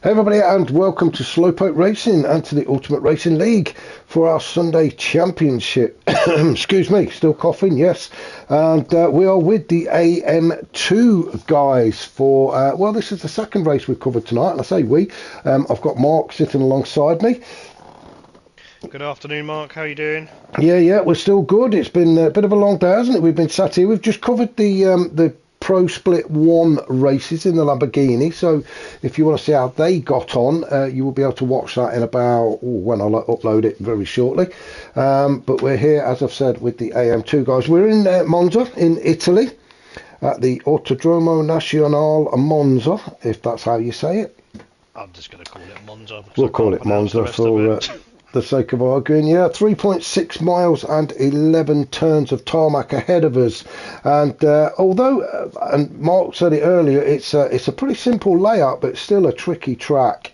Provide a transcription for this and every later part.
Hey everybody, and welcome to Slowpoke Racing and to the Ultimate Racing League for our Sunday Championship. Excuse me, still coughing, yes. And we are with the AM2 guys for, well, this is the second race we've covered tonight, and I say we. I've got Mark sitting alongside me. Good afternoon, Mark. How are you doing? Yeah, we're still good. It's been a bit of a long day, hasn't it? We've been sat here. We've just covered the Pro Split 1 races in the Lamborghini, so if you want to see how they got on, you will be able to watch that in about, when I upload it very shortly. But we're here, as I've said, with the AM2 guys. We're in Monza in Italy at the Autodromo Nazionale Monza, if that's how you say it. I'm just going to call it Monza. We'll call it Monza for the sake of arguing. Yeah, 3.6 miles and 11 turns of tarmac ahead of us, and although and Mark said it earlier, it's a pretty simple layout, but still a tricky track.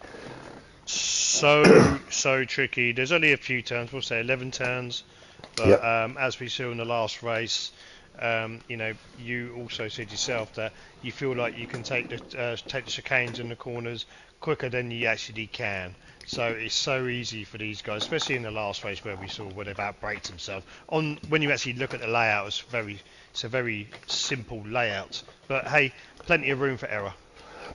So tricky. There's only a few turns. We'll say 11 turns, but Yep. As we saw in the last race, you also said yourself that you feel like you can take the chicanes and the corners quicker than you actually can. So it's so easy for these guys, especially in the last race where we saw where they've outbraked themselves. When you actually look at the layout, it's a very simple layout. But hey, plenty of room for error.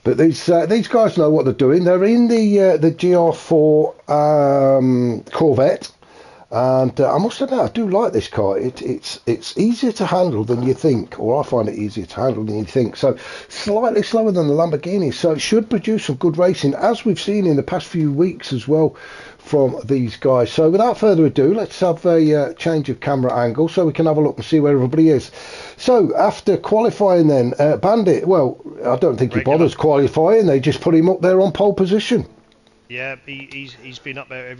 But these guys know what they're doing. They're in the GR4 Corvette. And I must admit, I do like this car. It's easier to handle than you think, or I find it easier to handle than you think. So slightly slower than the Lamborghini, so it should produce some good racing, as we've seen in the past few weeks as well from these guys. So without further ado, let's have a change of camera angle so we can have a look and see where everybody is. So after qualifying then, Bandit, well, I don't think he bothers qualifying. They just put him up there on pole position. Yeah, he's been up there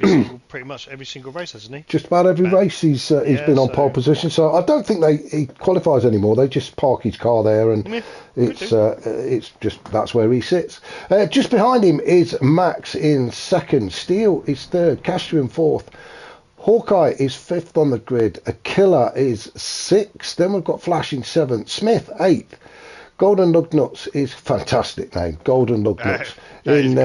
pretty much every single race, hasn't he? Just about every race he's been on pole position. So I don't think he qualifies anymore. They just park his car there, and it's just that's where he sits. Just behind him is Max in second, Steele is third, Castro in fourth, Hawkeye is fifth on the grid, A Killer is sixth. Then we've got Flash in seventh, Smith eighth. Golden Lugnuts is fantastic name. Golden Lugnuts in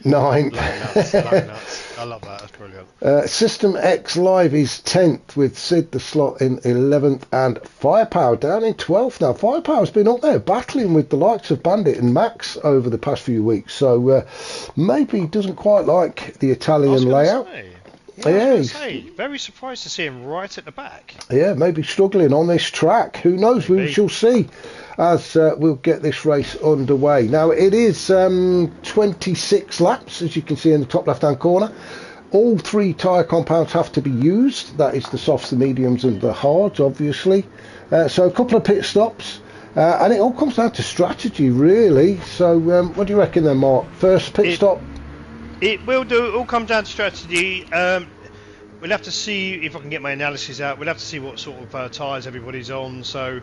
ninth. I love that. That's brilliant. System X Live is 10th with Sid the Slot in 11th and Firepower down in 12th now. Firepower's been up there battling with the likes of Bandit and Max over the past few weeks, so maybe he doesn't quite like the Italian layout. Very surprised to see him right at the back. Yeah, maybe struggling on this track. Who knows? Maybe. We shall see as we'll get this race underway. Now, it is 26 laps, as you can see in the top left-hand corner. All three tyre compounds have to be used. That is the softs, the mediums, and the hards, obviously. So a couple of pit stops. And it all comes down to strategy, really. So what do you reckon then, Mark? First pit stop? It will do. It all comes down to strategy. We'll have to see if I can get my analysis out. We'll have to see what sort of tyres everybody's on. So,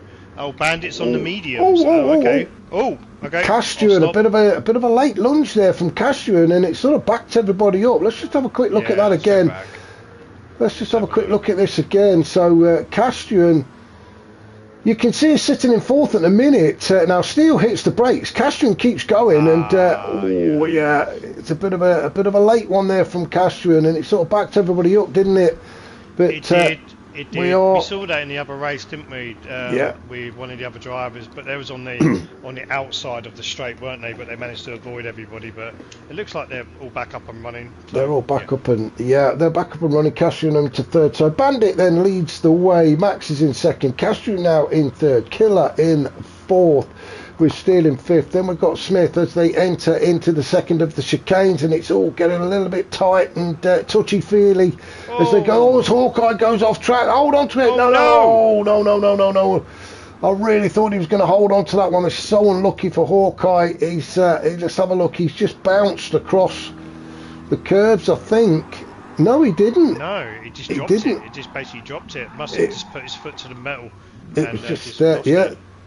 Bandit's on the mediums. Okay. Castruan, a bit of a late lunge there from Castruan, and it sort of backed everybody up. Let's just have a quick look at that again. Let's just have a quick look at this again. So, Castruan, you can see he's sitting in fourth at the minute. Now Steele hits the brakes. Castruan keeps going, and it's a bit of a late one there from Castruan, and it sort of backed everybody up, didn't it? But it did. We saw that in the other race, didn't we? With one of the other drivers, but they was on the outside of the straight, weren't they? But they managed to avoid everybody. But it looks like they're all back up and running. They're all back up and they're back up and running. Castruan into third. So Bandit then leads the way. Max is in second. Castruan now in third. Killer in fourth, with Steele in fifth. Then we've got Smith as they enter into the second of the chicanes, and it's all getting a little bit tight and touchy-feely as they go. As Hawkeye goes off track. Hold on to it. No. I really thought he was going to hold on to that one. It's so unlucky for Hawkeye. Let's have a look. He's just bounced across the curbs, I think. No, he didn't. No, he just dropped it. He just basically dropped it. Must have just put his foot to the metal. It was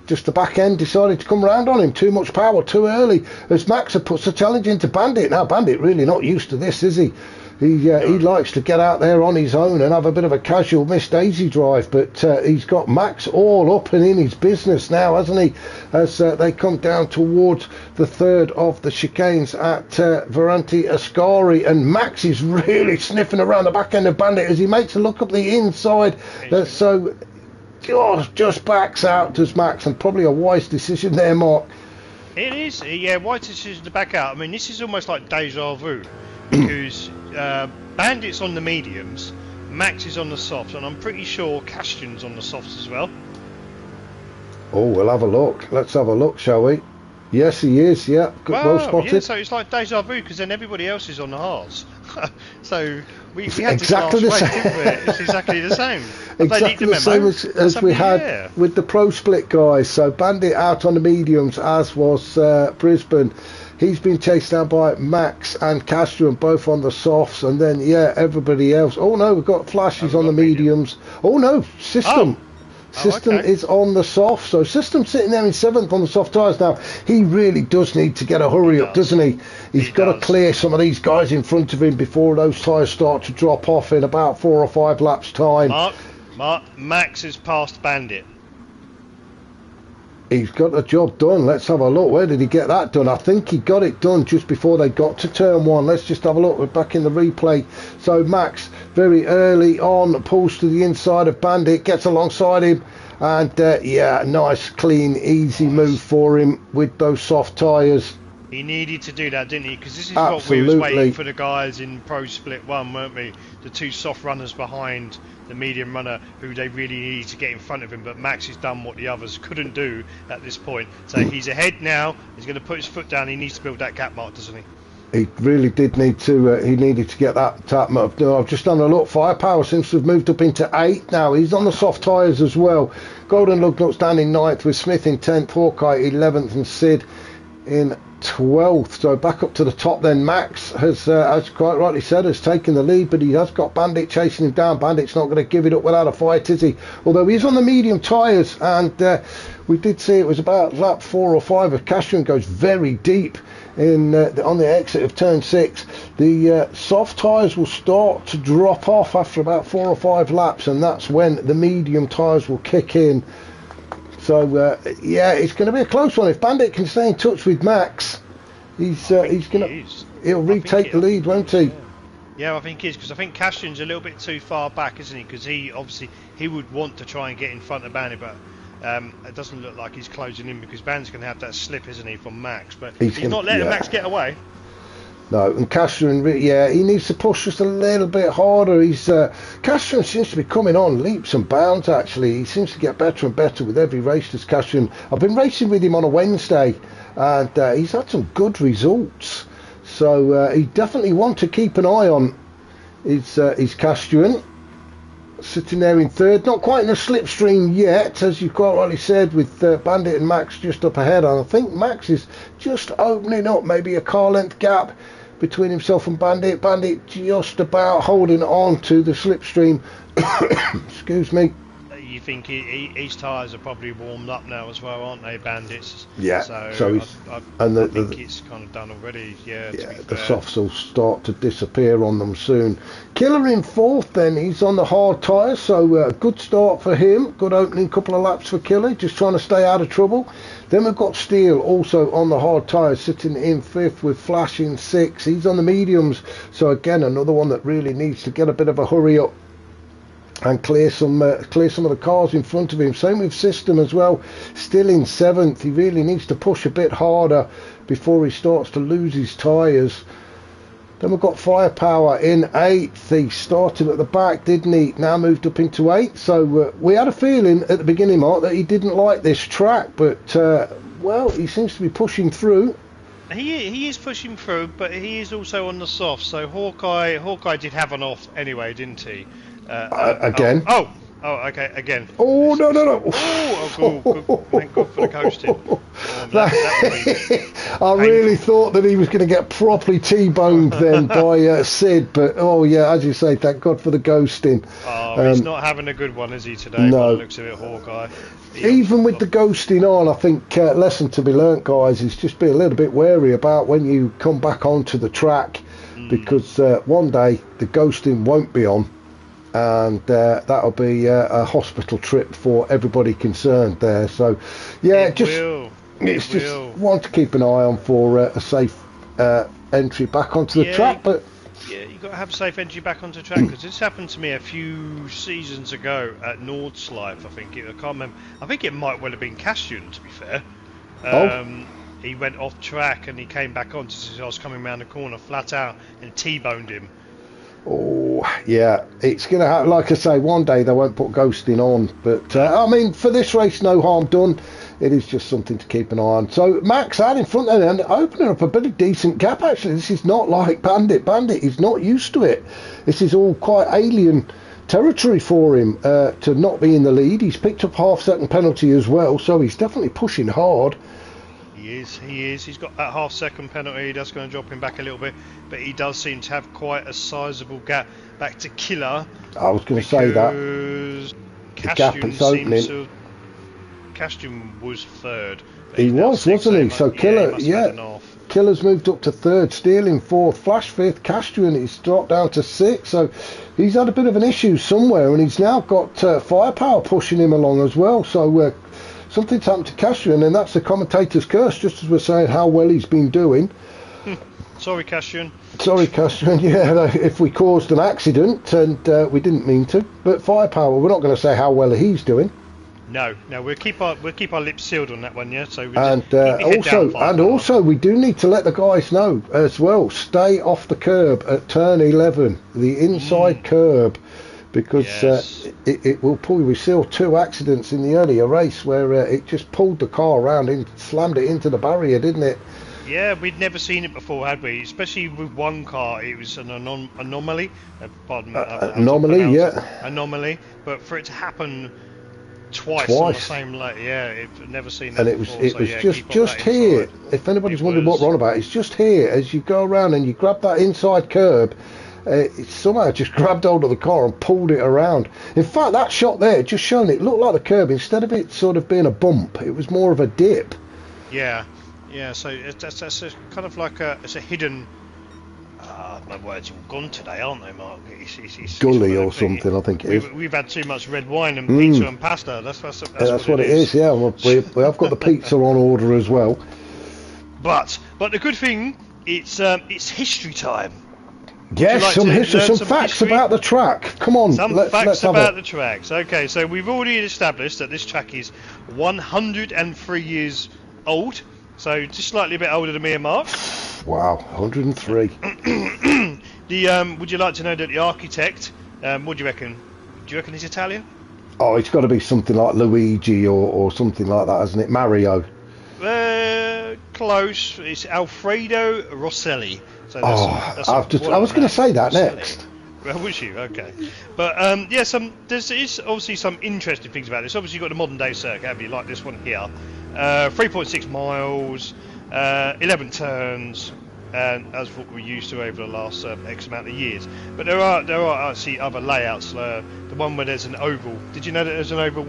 just the back end decided to come round on him. Too much power, too early. As Max puts the challenge into Bandit. Now, Bandit really not used to this, is he? He likes to get out there on his own and have a bit of a casual Miss Daisy drive, but he's got Max all up and in his business now, hasn't he? As they come down towards the third of the chicanes at Verante Ascari, and Max is really sniffing around the back end of Bandit as he makes a look up the inside. So just backs out, does Max, and probably a wise decision there, Mark. It is, yeah, wise decision to back out. I mean, this is almost like deja vu, because Bandit's on the mediums, Max is on the softs, and I'm pretty sure Castian's on the softs as well. Oh, we'll have a look. Let's have a look, shall we? Yes, he is, yeah. Well spotted. Yeah, so it's like deja vu, because then everybody else is on the hards. So we had exactly this the last same. race, didn't we? It's exactly the same. Exactly the same as we had with the pro split guys. So Bandit out on the mediums, as was Brisbane. He's been chased down by Max and Castian, both on the softs, and then everybody else. Oh no, we've got Flashes on the mediums. Oh no, System. System is on the soft, so System sitting there in 7th on the soft tyres now. He really does need to get a hurry up, doesn't he? He's got to clear some of these guys in front of him before those tyres start to drop off in about 4 or 5 laps time. Mark, Max is past Bandit. He's got the job done. Let's have a look. Where did he get that done? I think he got it done just before they got to turn 1. Let's just have a look. We're back in the replay. So Max, very early on, pulls to the inside of Bandit, gets alongside him, and nice, clean, easy move for him with those soft tyres. He needed to do that, didn't he? Because this is what we was waiting for the guys in Pro Split 1, weren't we? The two soft runners behind the medium runner, who they really needed to get in front of him. But Max has done what the others couldn't do at this point. So he's ahead now. He's going to put his foot down. He needs to build that gap, Mark, doesn't he? He really did need to. He needed to get that tap. No, I've just done a look. Firepower seems to have moved up into 8 now. He's on the soft tyres as well. Golden Lugnut standing 9th with Smith in 10th, Hawkeye 11th, and Sid in 12th. So back up to the top then. Max has, as quite rightly said, has taken the lead, but he has got Bandit chasing him down. Bandit's not going to give it up without a fight, is he? Although he's on the medium tyres, and we did see it was about lap 4 or 5 of Castian goes very deep in on the exit of turn 6. The soft tyres will start to drop off after about 4 or 5 laps, and that's when the medium tyres will kick in. So it's going to be a close one. If Bandit can stay in touch with Max, he'll retake the lead, won't he? Yeah, I think he is, because I think Castian's a little bit too far back, isn't he? Because he would want to try and get in front of Bandit, but it doesn't look like he's closing in, because Bandit's going to have that slip, isn't he, from Max? But he's not letting Max get away. No, and Castian, he needs to push just a little bit harder. Castian seems to be coming on leaps and bounds, actually. He seems to get better and better with every race, this Castian. I've been racing with him on a Wednesday, and he's had some good results. So he definitely want to keep an eye on his Castian. Sitting there in 3rd, not quite in the slipstream yet, as you quite rightly said, with Bandit and Max just up ahead. And I think Max is just opening up maybe a car length gap between himself and Bandit. Bandit just about holding on to the slipstream. Excuse me. You think his tyres are probably warmed up now as well, aren't they, Bandits? Yeah. So I think it's kind of done already. Yeah. The softs will start to disappear on them soon. Killer in 4th then. He's on the hard tyres, so good start for him. Good opening couple of laps for Killer, just trying to stay out of trouble. Then we've got Steele also on the hard tyres, sitting in 5th with Flash in 6th. He's on the mediums, so again another one that really needs to get a bit of a hurry up and clear some of the cars in front of him. Same with System as well, still in 7th. He really needs to push a bit harder before he starts to lose his tyres. Then we've got Firepower in 8th. He started at the back, didn't he? Now moved up into 8th. So we had a feeling at the beginning, Mark, that he didn't like this track, but he seems to be pushing through. He is pushing through, but he is also on the soft. So Hawkeye did have an off anyway, didn't he? Again. Okay, again. Oh, no. Good. Thank God for the coasting. I really thought that he was going to get properly T-boned then by Sid, but as you say, thank God for the ghosting. He's not having a good one, is he, today? No. Looks a bit Hawkeye. Even with the ghosting on, I think lesson to be learnt, guys, is just be a little bit wary about when you come back onto the track. because one day the ghosting won't be on, and that'll be a hospital trip for everybody concerned there. So, yeah, it's just one to keep an eye on for a safe entry back onto the track. But yeah, you've got to have a safe entry back onto track, because this happened to me a few seasons ago at Nordslife. I can't remember. I think it might well have been Cassian, to be fair. He went off track and he came back on just as I was coming around the corner flat out and T-boned him. Oh, yeah, it's going to happen. Like I say, one day they won't put ghosting on. But, I mean, for this race, no harm done. It is just something to keep an eye on. So, Max out in front there and opening up a bit of decent gap, actually. This is not like Bandit. Bandit is not used to it. This is all quite alien territory for him to not be in the lead. He's picked up half-second penalty as well, so he's definitely pushing hard. He is. He's got that half-second penalty. That's going to drop him back a little bit, but he does seem to have quite a sizable gap back to Killer. I was going to say that. The gap is opening. Castian was third. He was, wasn't he? So Killer, Killer's moved up to third, Stealing fourth, Flash fifth, Castian he's dropped down to sixth. So he's had a bit of an issue somewhere, and he's now got Firepower pushing him along as well. So something's happened to Castian, and that's the commentator's curse, just as we're saying how well he's been doing. Sorry, Castian. Yeah, if we caused an accident, and we didn't mean to. But Firepower, we're not going to say how well he's doing. No, we'll keep our lips sealed on that one, yeah. So also we do need to let the guys know as well. Stay off the curb at turn 11, the inside curb, because it will pull. We saw two accidents in the earlier race where it just pulled the car around and slammed it into the barrier, didn't it? Yeah, we'd never seen it before, had we? Especially with one car, it was an anomaly. Anomaly. But for it to happen twice on the same I've never seen that. And it was just here. If anybody's wondering what we're on about, it's just here as you go around and you grab that inside curb. It somehow just grabbed hold of the car and pulled it around. In fact, that shot there just showing it looked like the curb, instead of it sort of being a bump, it was more of a dip. Yeah. So that's a kind of like it's a hidden. My words are all gone today, aren't they, Mark? It's gully or something, I think it is. We've had too much red wine and pizza and pasta. That's what it is. Yeah, we have got the pizza on order as well. But the good thing, it's history time. Yes, some facts about the track. Come on, let's about the tracks. Okay, so we've already established that this track is 103 years old. So just slightly a bit older than me and Mark. Wow, 103. Would you like to know that the architect? What do you reckon? Do you reckon he's Italian? Oh, it's got to be something like Luigi or something like that, hasn't it? Mario. Close. It's Alfredo Rosselli. So I was going to say that Rosselli. Next. Well, was you? Okay. But there's obviously some interesting things about this. Obviously, you've got the modern day circuit, have you? Like this one here. 3.6 miles, 11 turns, and as what we're used to over the last X amount of years. But there are actually other layouts. The one where there's an oval. Did you know that there's an oval?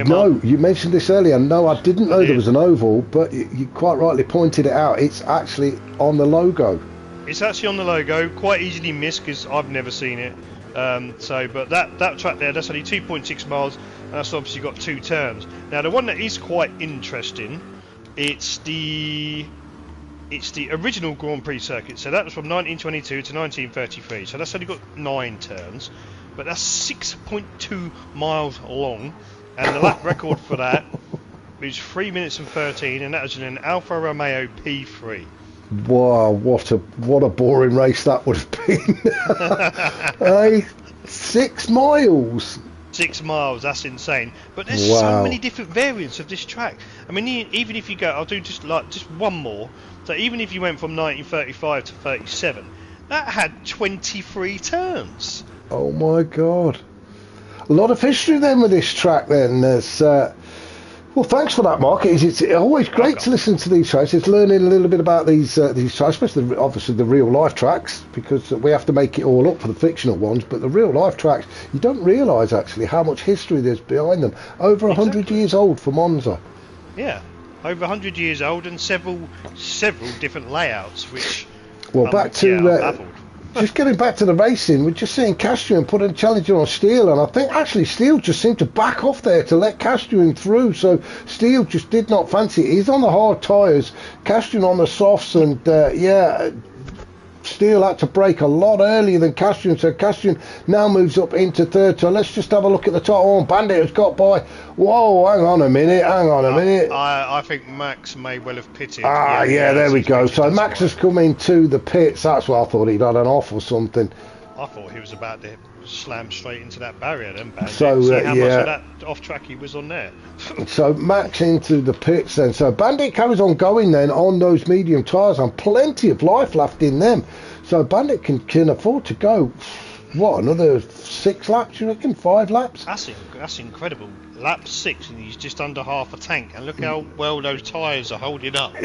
No, you mentioned this earlier. No, I didn't know there was an oval, but you quite rightly pointed it out. It's actually on the logo. It's actually on the logo. Quite easily missed because I've never seen it. But that track there, that's only 2.6 miles, and that's obviously got two turns. Now the one that is quite interesting, it's the original Grand Prix circuit. So that was from 1922 to 1933. So that's only got 9 turns, but that's 6.2 miles long, and the lap record for that is 3 minutes and 13, and that was in an Alfa Romeo P3. Wow, what a boring race that would have been. 6 miles. 6 miles, that's insane. But there's so many different variants of this track. I mean, even if you go, I'll do just one more. So even if you went from 1935 to 37, that had 23 turns. Oh my God. A lot of history then with this track then. There's well, thanks for that, Mark. It's always great to listen to these tracks. It's learning a little bit about these tracks, especially obviously the real life tracks, because we have to make it all up for the fictional ones. But the real life tracks, you don't realise actually how much history there's behind them. Over 100 years old for Monza. Yeah, over 100 years old, and several different layouts, which back to just getting back to the racing, we're just seeing Castrian put a challenger on Steele, and I think actually Steele just seemed to back off there to let Castrian through, so Steele just did not fancy it. He's on the hard tyres, Castrian on the softs, and yeah, Steele had to brake a lot earlier than Castrian, so Castrian now moves up into third. So let's just have a look at the top one. Bandit has got by. Whoa, hang on a minute. I think Max may well have pitted. Yeah, there we go. So Max has come into the pits. That's what I thought, he'd had an off or something. I thought he was about to slam straight into that barrier then, Bandit. So see how much of that off track he was on there. So Max into the pits then. So Bandit carries on going then on those medium tyres, and plenty of life left in them. So Bandit can afford to go, what, another 6 laps, you reckon? 5 laps? That's incredible. Lap 6 and he's just under half a tank, and look how well those tyres are holding up.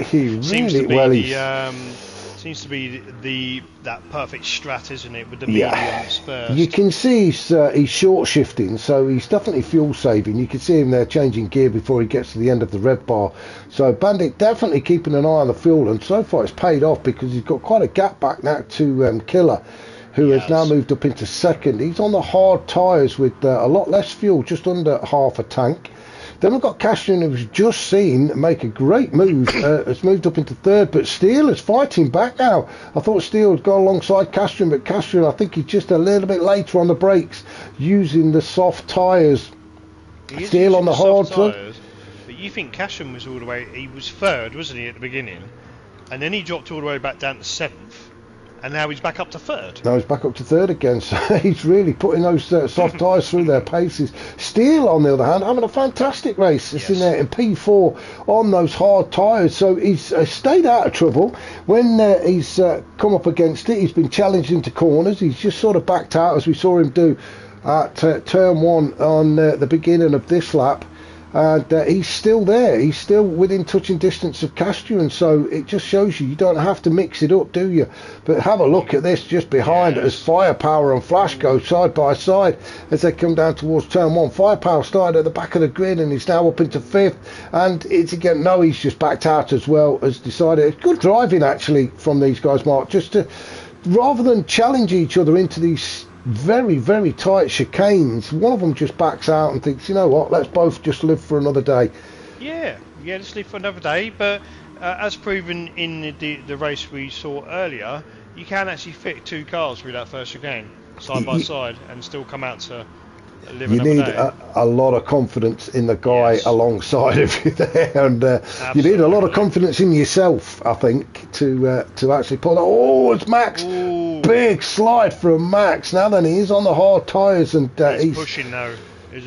Seems to be that perfect strat, isn't it, with the mediums first. You can see he's short shifting, so he's definitely fuel saving. You can see him there changing gear before he gets to the end of the red bar. So Bandit definitely keeping an eye on the fuel, and so far it's paid off because he's got quite a gap back now to Killer, who has now moved up into second. He's on the hard tyres with a lot less fuel, just under half a tank. Then we've got Castrian, who was just seen make a great move, has moved up into third, but Steele is fighting back now. I thought Steele had gone alongside Castrian, but Castrian, I think he's just a little bit later on the brakes, using the soft tyres. Steele on the hard tyres. But you think Castrian was all the way, he was third, wasn't he, at the beginning? And then he dropped all the way back down to 7th. And now he's back up to third. Now he's back up to third again, so he's really putting those soft tyres through their paces. Steele, on the other hand, having a fantastic race. It's in there in P4 on those hard tyres, so he's stayed out of trouble. When he's come up against it, he's been challenged into corners. He's just sort of backed out, as we saw him do at turn 1 on the beginning of this lap. And he's still there. He's still within touching distance of Castrian, so it just shows you don't have to mix it up, do you? But have a look at this just behind as Firepower and Flash go side by side as they come down towards turn 1. Firepower started at the back of the grid and he's now up into 5th, and it's again, no, he's just backed out as well, as decided. It's good driving actually from these guys, Mark, just to, rather than challenge each other into these very, very tight chicanes, one of them just backs out and thinks, you know what, let's both just live for another day. Yeah, let's live for another day. But as proven in the race we saw earlier, you can actually fit 2 cars through that first chicane side by side and still come out to live another day. You need a lot of confidence in the guy alongside of you there, and you need a lot of confidence in yourself, I think, to actually pull that. Oh, it's Max. Ooh. Big slide from Max. Now then, he is on the hard tyres, and he's pushing now.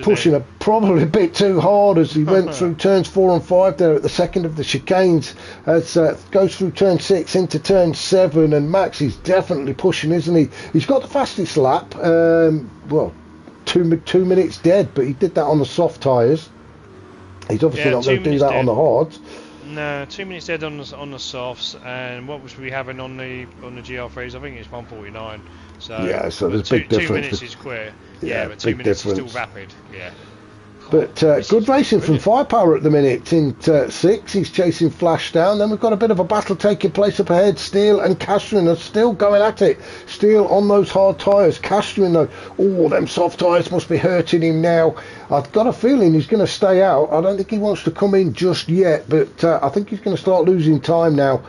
Pushing probably a bit too hard as he went through turns 4 and 5 there at the second of the chicanes, as goes through turn 6 into turn 7, and Max is definitely pushing, isn't he? He's got the fastest lap, well, 2 minutes dead, but he did that on the soft tyres. He's obviously not going to do that on the hards. No, 2 minutes dead on the softs, and what was we having on the GR3s? I think it's 1:49. So yeah, so there's a big difference. 2 minutes is quick. Yeah, but 2 minutes is still rapid. Yeah. But good racing from Firepower at the minute. In 6, he's chasing Flash down. Then we've got a bit of a battle taking place up ahead. Steele and Castrian are still going at it. Steele on those hard tyres. Castrian, though, oh, them soft tyres must be hurting him now. I've got a feeling he's going to stay out. I don't think he wants to come in just yet, but I think he's going to start losing time now.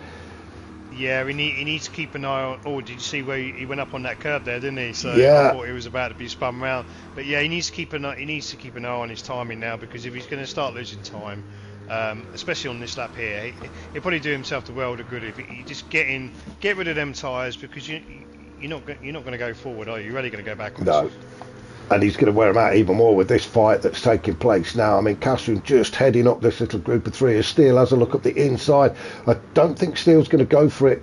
Yeah, he needs to keep an eye on. Oh, did you see where he went up on that curb there, didn't he? So yeah. I thought he was about to be spun round. But yeah, he needs to keep an eye on his timing now, because if he's going to start losing time, especially on this lap here, he'll probably do himself the world of good if he just get rid of them tyres, because you're not going to go forward, are you? You're really going to go backwards. No. And he's going to wear him out even more with this fight that's taking place now. I mean, Castrian just heading up this little group of 3 as Steele has a look up the inside. I don't think Steele's going to go for it.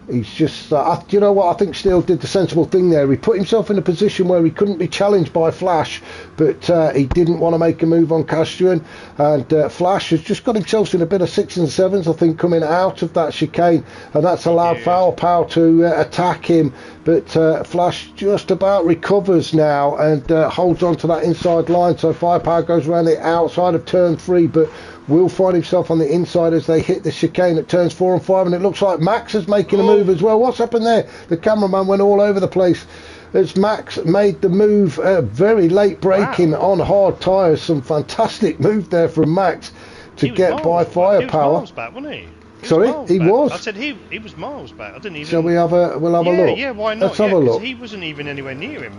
He's just, you know what, I think Steele did the sensible thing there. He put himself in a position where he couldn't be challenged by Flash, but he didn't want to make a move on Castrian, and Flash has just got himself in a bit of 6s and 7s, I think, coming out of that chicane, and that's allowed Firepower to attack him, but Flash just about recovers now and holds on to that inside line, so Firepower goes around the outside of turn 3, but will find himself on the inside as they hit the chicane at turns 4 and 5, and it looks like Max is making a move as well. What's happened there? The cameraman went all over the place as Max made the move, very late braking on hard tyres. Some fantastic move there from Max to get by Firepower. He was miles back, wasn't he? Sorry, he was. I said he was miles back. I didn't even. Shall we have a? We'll have a look. Yeah, why not? Let's have a look. He wasn't even anywhere near him.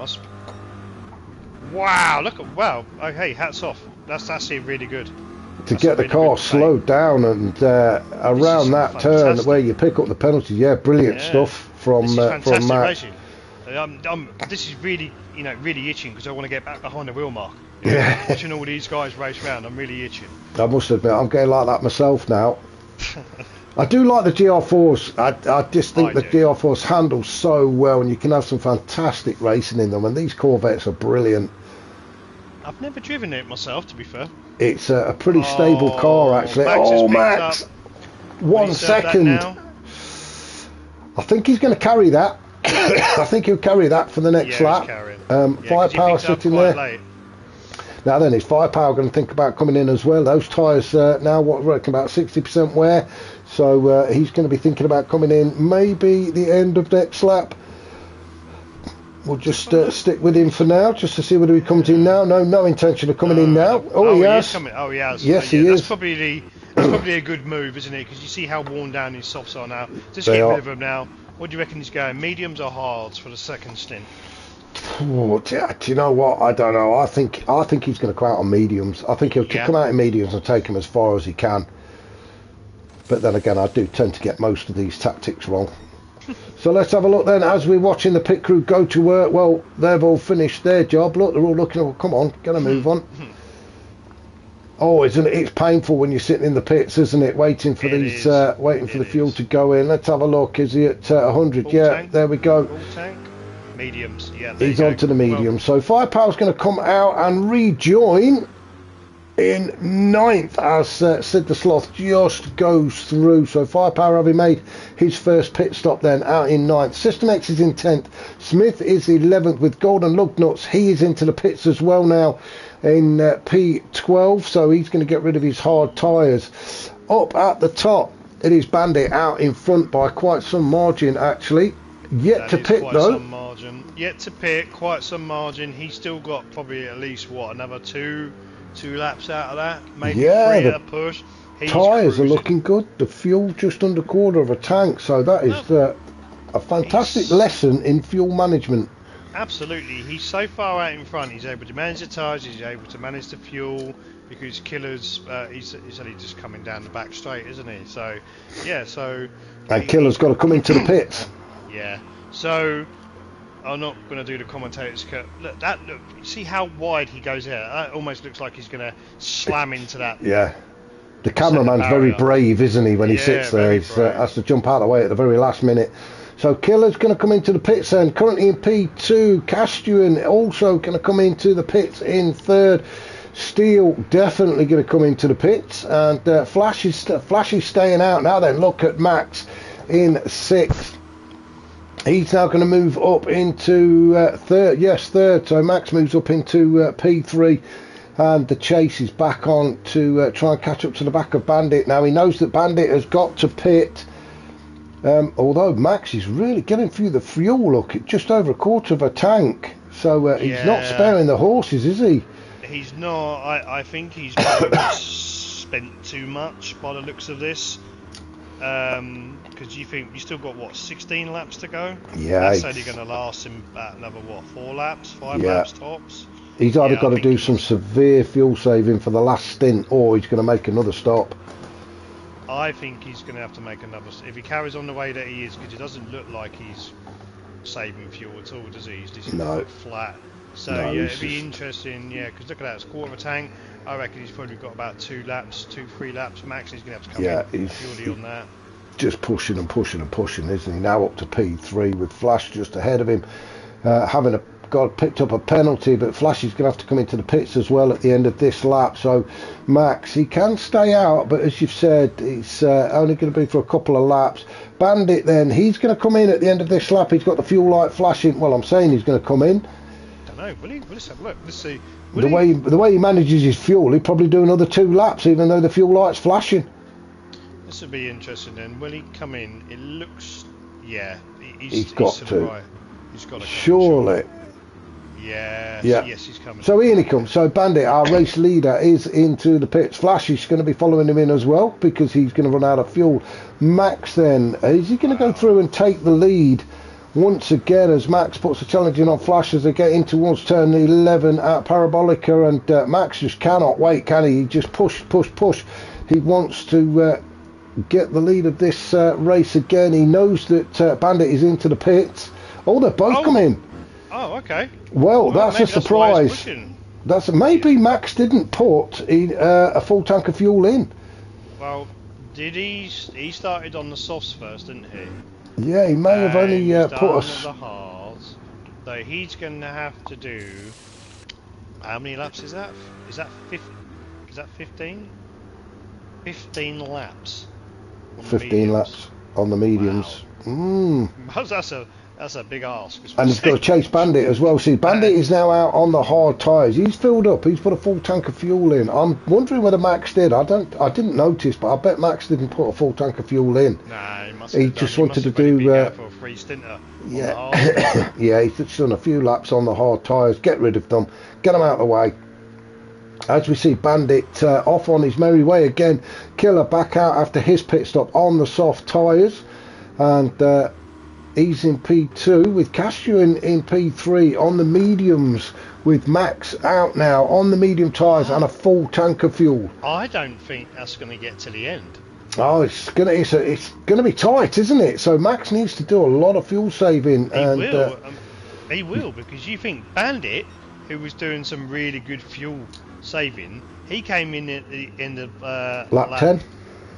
Wow, look at Oh, hey, hats off. That's actually really good. To get the car slowed down and around that turn where you pick up the penalty, brilliant stuff from Matt. Racing. This is really, really itching because I want to get back behind the wheel mark. Watching all these guys race around, I'm really itching. I must admit, I'm getting like that myself now. I do like the GR4s. I just think the GR4s handle so well, and you can have some fantastic racing in them. And these Corvettes are brilliant. I've never driven it myself, to be fair. It's a pretty stable car, actually. Max! 1 second. I think he's going to carry that. I think he'll carry that for the next lap. Firepower sitting there. Late. Now then, is Firepower going to think about coming in as well? Those tyres now, what I reckon, about 60% wear. So he's going to be thinking about coming in maybe the end of next lap. We'll just stick with him for now, just to see whether he comes in now. No intention of coming in now. He has. He has. Yes, he is. That's probably a good move, isn't it? Because you see how worn down his softs are now. Just get rid of them now. What do you reckon he's going? Mediums or hards for the second stint? Oh, do you know what? I don't know. I think he's going to come out on mediums. I think he'll come out in mediums and take him as far as he can. But then again, I do tend to get most of these tactics wrong. So let's have a look then as we're watching the pit crew go to work. Well, they've all finished their job. Look, they're all looking. Oh, come on, get a move on. Oh, isn't it? It's painful when you're sitting in the pits, isn't it? Waiting for the fuel to go in. Let's have a look. Is he at 100? Tank. There we go. Full tank. Mediums. Yeah. He's on to the mediums. So Firepower's going to come out and rejoin in 9th as Sid the Sloth just goes through. So Firepower having made his first pit stop then out in 9th. System X is in 10th. Smith is 11th with Golden Lugnuts. He is into the pits as well now in P12, so he's going to get rid of his hard tyres. Up at the top, it is Bandit out in front by quite some margin actually. Yet to pit though. Yet to pit, quite some margin. He's still got probably at least another two laps out of that, maybe 3 at a push. Tyres are looking good. The fuel just under quarter of a tank, so that is a fantastic lesson in fuel management. Absolutely, he's so far out in front. He's able to manage the tyres. He's able to manage the fuel because Killer's he's only just coming down the back straight, isn't he? So and Killer's got to come into the pits. Yeah. So I'm not going to do the commentator's cut. Look, see how wide he goes there? That almost looks like he's going to slam into that. Yeah. The cameraman's very brave, isn't he, when he sits there? He has to jump out of the way at the very last minute. So Killer's going to come into the pits then. Currently in P2. Castrian also going to come into the pits in 3rd. Steel definitely going to come into the pits. And Flash is staying out. Now then, look at Max in 6th. He's now going to move up into 3rd. Yes, 3rd. So Max moves up into P3. And the chase is back on to try and catch up to the back of Bandit. Now he knows that Bandit has got to pit. Although Max is really getting through the fuel, look, at just over a quarter of a tank. So he's not sparing the horses, is he? He's not. I think he's spent too much by the looks of this. Because you think you still got 16 laps to go? Yeah. That's only going to last him about another 4 laps, 5 laps tops. He's either got to do some severe fuel saving for the last stint, or he's going to make another stop. I think he's going to have to make another. If he carries on the way that he is, because it doesn't look like he's saving fuel at all, does he? He's flat. So it'd be interesting. Yeah, because look at that, it's a quarter of a tank. I reckon he's probably got about 3 laps max. He's going to have to come in purely on that. Just pushing, isn't he? Now up to P3 with Flash just ahead of him, having a got picked up a penalty, but Flash is going to have to come into the pits as well at the end of this lap. So Max, he can stay out, but as you've said, it's only going to be for a couple of laps. Bandit then, he's going to come in at the end of this lap. He's got the fuel light flashing. Well, I'm saying he's going to come in. Don't know, will he? Let's have a look. Let's see. The way he manages his fuel, he'll probably do another 2 laps, even though the fuel light's flashing. This will be interesting then. Will he come in? It looks, yeah. He's got to. Right. He's got to. Surely. Yeah. Yes, he's coming. So in he comes. So Bandit, our race leader, is into the pits. Flash is going to be following him in as well because he's going to run out of fuel. Max then, is he going to go through and take the lead once again as Max puts a challenge in on Flash as they get in towards turn 11 at Parabolica, and Max just cannot wait, can he? He just push. He wants to get the lead of this race again. He knows that Bandit is into the pits. Oh, they're both come in. Oh, okay. Well, that's a surprise. That's maybe Max didn't put a full tank of fuel in. Well, did he? He started on the softs first, didn't he? Yeah, he may have only put the hards. So he's going to have to do. How many laps is that? Is that 15? 15 laps. 15 laps on the mediums. Wow. That's a big ask. And he's got to chase Bandit as well. See, Bandit is now out on the hard tyres. He's filled up. He's put a full tank of fuel in. I'm wondering whether Max did. I didn't notice, but I bet Max didn't put a full tank of fuel in. Nah, he just wanted to do. For a free stinter. Yeah, yeah. He's just done a few laps on the hard tyres. Get rid of them. Get them out of the way. As we see Bandit off on his merry way again. Killer back out after his pit stop on the soft tyres, and he's in P2 with Castro in P3 on the mediums, with Max out now on the medium tyres and a full tank of fuel. I don't think that's going to get to the end. Oh, it's gonna be tight, isn't it? So Max needs to do a lot of fuel saving. He will, because you think Bandit, who was doing some really good fuel saving, he came in the lap 10.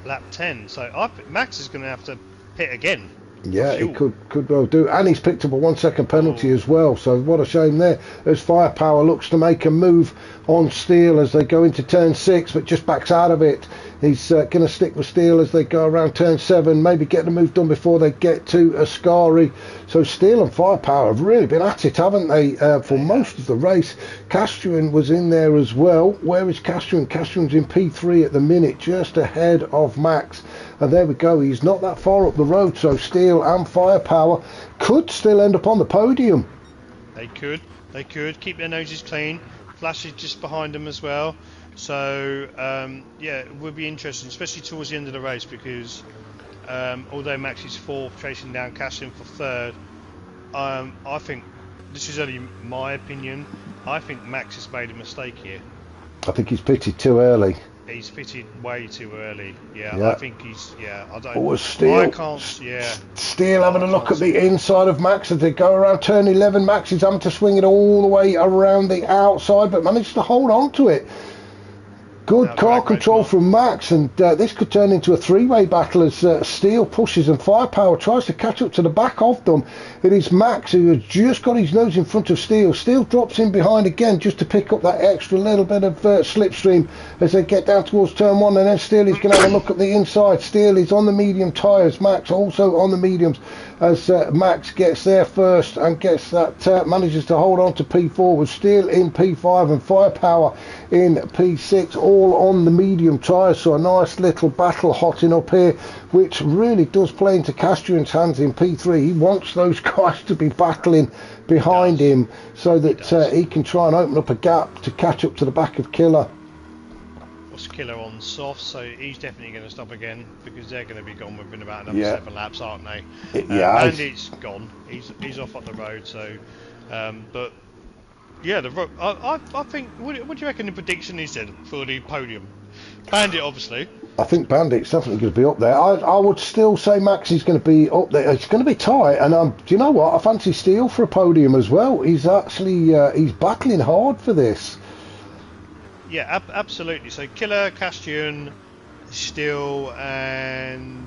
Lap 10. So I think Max is going to have to pit again. Yeah, he could well do. And he's picked up a 1 second penalty as well. So what a shame there. As Firepower looks to make a move on Steele as they go into turn 6, but just backs out of it. He's going to stick with Steele as they go around turn 7, maybe get the move done before they get to Ascari. So Steele and Firepower have really been at it, haven't they, for most of the race. Castruan was in there as well. Where is Castruan? Castruan's in P3 at the minute, just ahead of Max. And there we go, he's not that far up the road, so Steele and Firepower could still end up on the podium. They could keep their noses clean. Flash is just behind them as well. So, yeah, it would be interesting, especially towards the end of the race, because although Max is 4th, chasing down Cassian for 3rd, I think, this is only my opinion, I think Max has made a mistake here. I think he's pitted too early. He's pitted way too early. Yeah. I think he's. Yeah, I don't. Steele, I can't. Yeah. Steele having a look at the inside of Max as they go around turn 11. Max is having to swing it all the way around the outside, but managed to hold on to it. Good car control from Max, and this could turn into a 3-way battle as Steele pushes and Firepower tries to catch up to the back of them. It is Max who has just got his nose in front of Steele. Steele drops in behind again just to pick up that extra little bit of slipstream as they get down towards turn 1, and then Steele is going to have a look at the inside. Steele is on the medium tyres, Max also on the mediums as Max gets there first and gets that, manages to hold on to P4 with Steele in P5 and Firepower in P6, all on the medium tyres. So a nice little battle hotting up here, which really does play into Castrian's hands in P3. He wants those guys to be battling behind him so that he can try and open up a gap to catch up to the back of Killer. What's Killer on soft, so he's definitely going to stop again because they're going to be gone within about another 7 laps, aren't they? Bandit's gone. He's off on the road. So, but yeah, I think. What do you reckon the prediction he said for the podium? Bandit, obviously. I think Bandit's definitely going to be up there. I would still say Max is going to be up there. It's going to be tight, and do you know what? I fancy Steele for a podium as well. He's actually he's battling hard for this. Yeah, absolutely. So Killer, Castian, Steele, and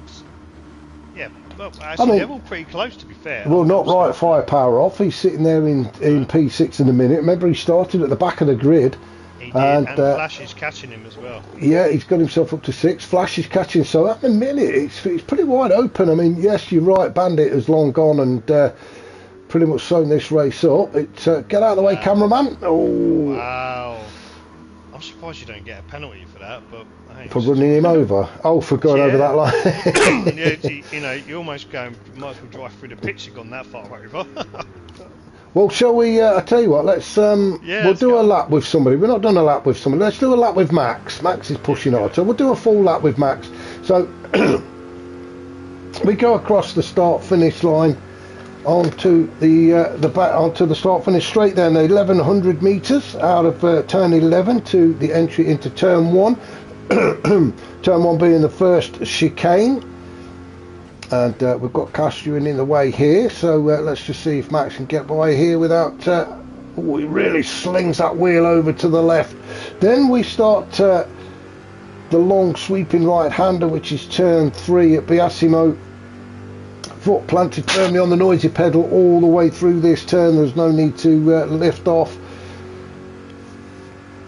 Yeah, well, I actually, mean, they're all pretty close, to be fair. well, not right firepower off. He's sitting there in P6 in a minute. Remember, he started at the back of the grid. He did, and Flash is catching him as well. Yeah, he's got himself up to 6. Flash is catching, so at the minute it's pretty wide open. I mean, yes, you're right, Bandit has long gone and pretty much sewn this race up. Get out of the way, cameraman. Oh, wow. I'm surprised you don't get a penalty for that, but for running him over. Oh, for going over that line. Yeah, you're almost going, might as well drive through the pitch. You've gone that far over. Well, shall we? I tell you what. We'll do a lap with somebody. We've not done a lap with somebody. Let's do a lap with Max. Max is pushing hard, so we'll do a full lap with Max. So we go across the start-finish line onto the start-finish straight down the 1100 metres out of turn 11 to the entry into turn 1. Turn 1 being the first chicane. And we've got Castrian in the way here, so let's just see if Max can get by here without... he really slings that wheel over to the left. Then we start the long sweeping right-hander, which is turn 3 at Biasimo. Foot planted firmly on the noisy pedal all the way through this turn. There's no need to lift off.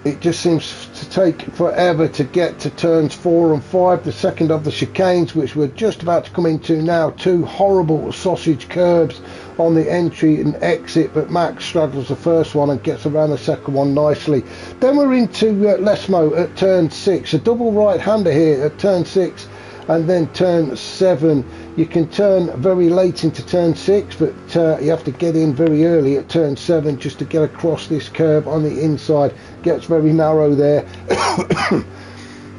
It just seems to take forever to get to turns 4 and 5, the second of the chicanes, which we're just about to come into now. 2 horrible sausage curbs on the entry and exit, but Max straddles the first one and gets around the second one nicely. Then we're into Lesmo at turn 6, a double right-hander here at turn 6, and then turn 7. You can turn very late into turn 6, but you have to get in very early at turn 7 just to get across this curb on the inside. Gets very narrow there.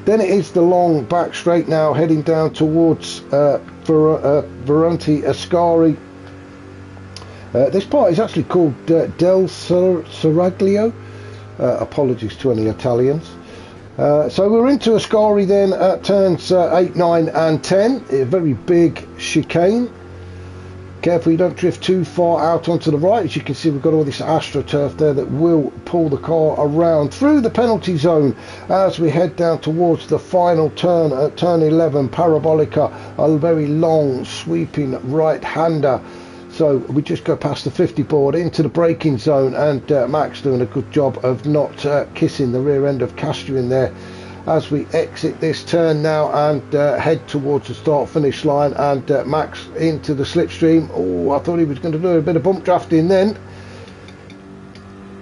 Then it is the long back straight now, heading down towards Veronti Ascari. This part is actually called Del Seraglio. Apologies to any Italians. So we're into Ascari then at turns 8, 9 and 10. A very big chicane. Careful you don't drift too far out onto the right. As you can see, we've got all this AstroTurf there that will pull the car around through the penalty zone as we head down towards the final turn at turn 11, Parabolica, a very long sweeping right-hander. So we just go past the 50 board into the braking zone, and Max doing a good job of not kissing the rear end of Castrian there as we exit this turn now and head towards the start-finish line, and Max into the slipstream. Oh, I thought he was going to do a bit of bump drafting then.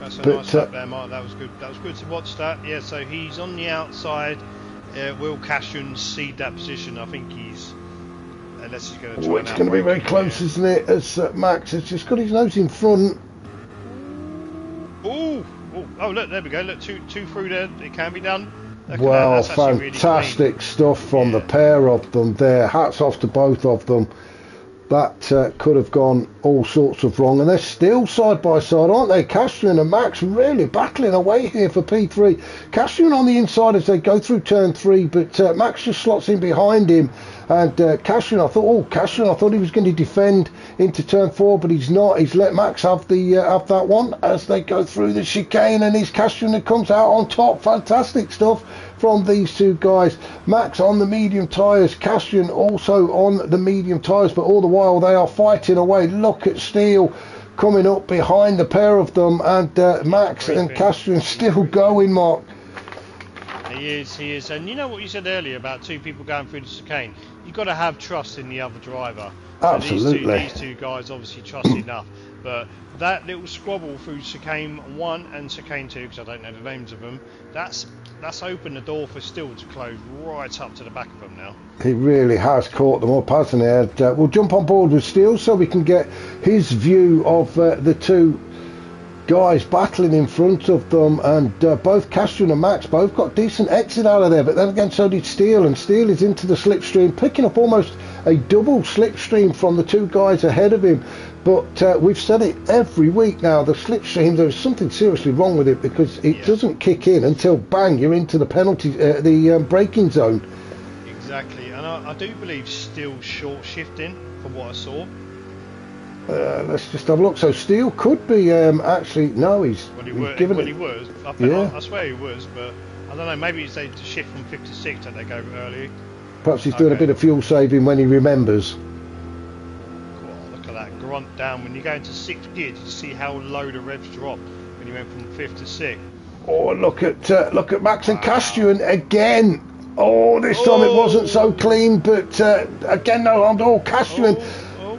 That's a nice lap there, Mark. That was good. That was good to watch that. Yeah, so he's on the outside. Will Castrian cede that position? I think he's... Unless he's going to try it's going to be very close, isn't it? As Max has just got his nose in front. Oh, look, there we go. Look, two through there. It can be done. Well, fantastic really stuff from the pair of them there. Hats off to both of them. That could have gone all sorts of wrong, and they're still side by side, aren't they? Castrian and Max really battling away here for P3. Castrian on the inside as they go through turn 3, but Max just slots in behind him. And Castrian, I thought he was going to defend into turn 4, but he's not. He's let Max have that one as they go through the chicane, and it's Castrian that comes out on top. Fantastic stuff from these two guys. Max on the medium tyres, Castrian also on the medium tyres, but all the while they are fighting away. Look at Steele coming up behind the pair of them, and Max and Castrian still going, Mark. He is. And you know what you said earlier about 2 people going through the chicane? You've got to have trust in the other driver. Absolutely. These two guys obviously trust enough. But that little squabble through chicane 1 and chicane 2, because I don't know the names of them, that's opened the door for Steele to close right up to the back of them now. He really has caught them up, hasn't he? And, we'll jump on board with Steele so we can get his view of the 2 guys battling in front of them, and both Castrian and Max both got decent exit out of there, but then again so did Steele, and Steele is into the slipstream, picking up almost a double slipstream from the 2 guys ahead of him. But we've said it every week now, the slipstream, there's something seriously wrong with it, because it doesn't kick in until bang, you're into the penalty, the braking zone. Exactly, and I do believe Steele's short shifting from what I saw. Let's just have a look. So Steele could be actually he's given it. He was. I swear he was, but I don't know. Maybe it's a shift from 56 that they go early. Perhaps he's doing a bit of fuel saving when he remembers. that grunt down when you go into 6th gear. Did you see how low the revs dropped when you went from 5th to 6th? Oh, look at Max and Castrian again. Oh, this time it wasn't so clean, but again, no, Castrian,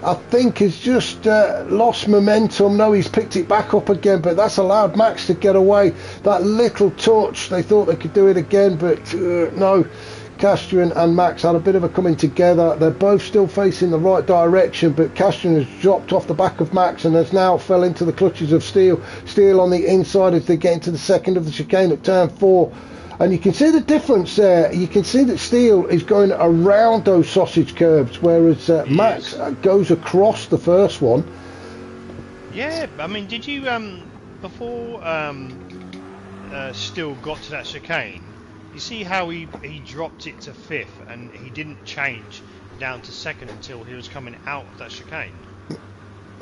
I think, has just lost momentum. No, he's picked it back up again, but that's allowed Max to get away. That little touch, they thought they could do it again, but no. Castrian and Max had a bit of a coming together. They're both still facing the right direction, but Castrian has dropped off the back of Max and has now fell into the clutches of Steele. Steele on the inside as they get into the second of the chicane at turn 4. And you can see the difference there. You can see that Steele is going around those sausage curbs, whereas Max goes across the first one. Yeah, I mean, did you, before Steele got to that chicane, you see how he dropped it to 5th and he didn't change down to 2nd until he was coming out of that chicane?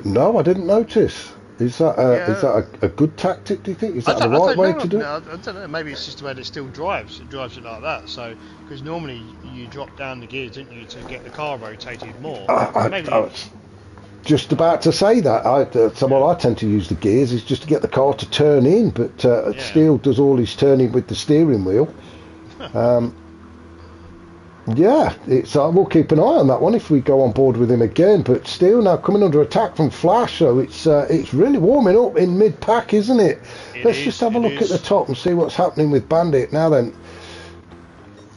No, I didn't notice. Is that a good tactic, do you think? Is that the right way to do it? I don't know, maybe it's just the way that it still drives. It drives it like that. So, because normally you drop down the gears, don't you, to get the car rotated more. I was just about to say that. I tend to use the gears is just to get the car to turn in, but Steele does all his turning with the steering wheel. We'll keep an eye on that one if we go on board with him again. But Steele now coming under attack from Flash, so it's really warming up in mid-pack, isn't it? Let's just have a look at the top and see what's happening with Bandit now then.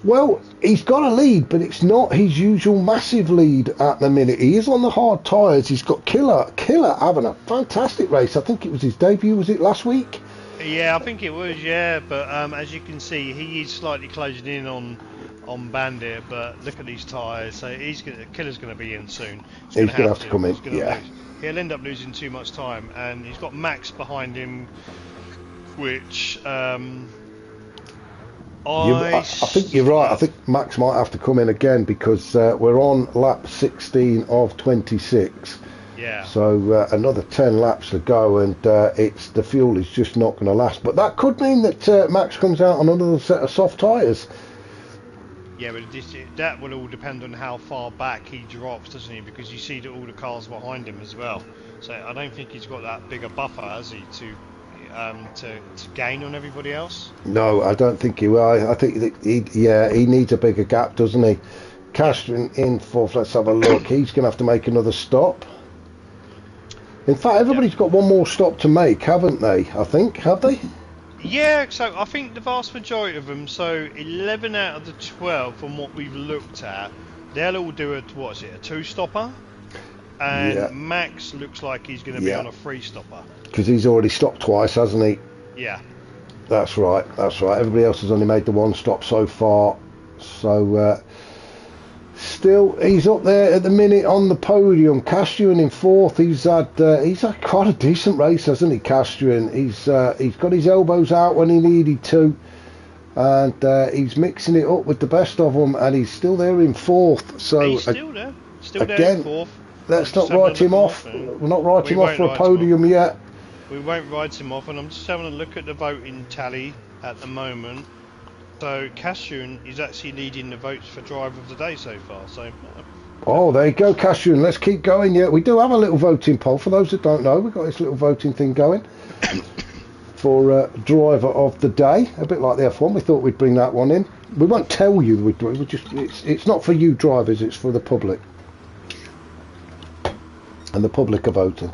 Well, he's got a lead, but it's not his usual massive lead at the minute. He is on the hard tyres. He's got Killer having a fantastic race. I think it was his debut, was it last week? Yeah, I think it was, yeah. But as you can see, he is slightly closing in on Bandit. But look at these tyres. So Killer's going to be in soon. He's going to have to come in, He'll end up losing too much time. And he's got Max behind him, which... I think you're right. I think Max might have to come in again because we're on lap 16 of 26. Yeah. So another 10 laps to go, and the fuel is just not going to last. But that could mean that Max comes out on another set of soft tyres. Yeah, but that will all depend on how far back he drops, doesn't he? Because you see that all the cars behind him as well. So I don't think he's got that big a buffer, has he, to gain on everybody else? No, I don't think he will. I think that he needs a bigger gap, doesn't he? Castrian in 4th. Let's have a look. He's going to have to make another stop. In fact, everybody's got one more stop to make, haven't they? I think, have they? Yeah, so I think the vast majority of them, so 11 out of the 12 from what we've looked at, they'll all do a 2-stopper. And Max looks like he's going to be on a 3-stopper. Because he's already stopped twice, hasn't he? Yeah. That's right. Everybody else has only made the 1 stop so far. So, still, he's up there at the minute on the podium. Castrian in 4th. He's had quite a decent race, hasn't he, Castrian? He's got his elbows out when he needed to. And he's mixing it up with the best of them. And he's still there in 4th. So, he's still there. Still again, there in 4th. Let's not write him off. We're not writing him off for a podium yet. We won't write him off, and I'm just having a look at the voting tally at the moment. So Castrian is actually leading the votes for driver of the day so far. So. Oh, there you go, Castrian. Let's keep going. Yeah, we do have a little voting poll. For those that don't know, we've got this little voting thing going for driver of the day. A bit like the F1. We thought we'd bring that one in. We won't tell you we just it's not for you drivers. It's for the public. And the public are voting.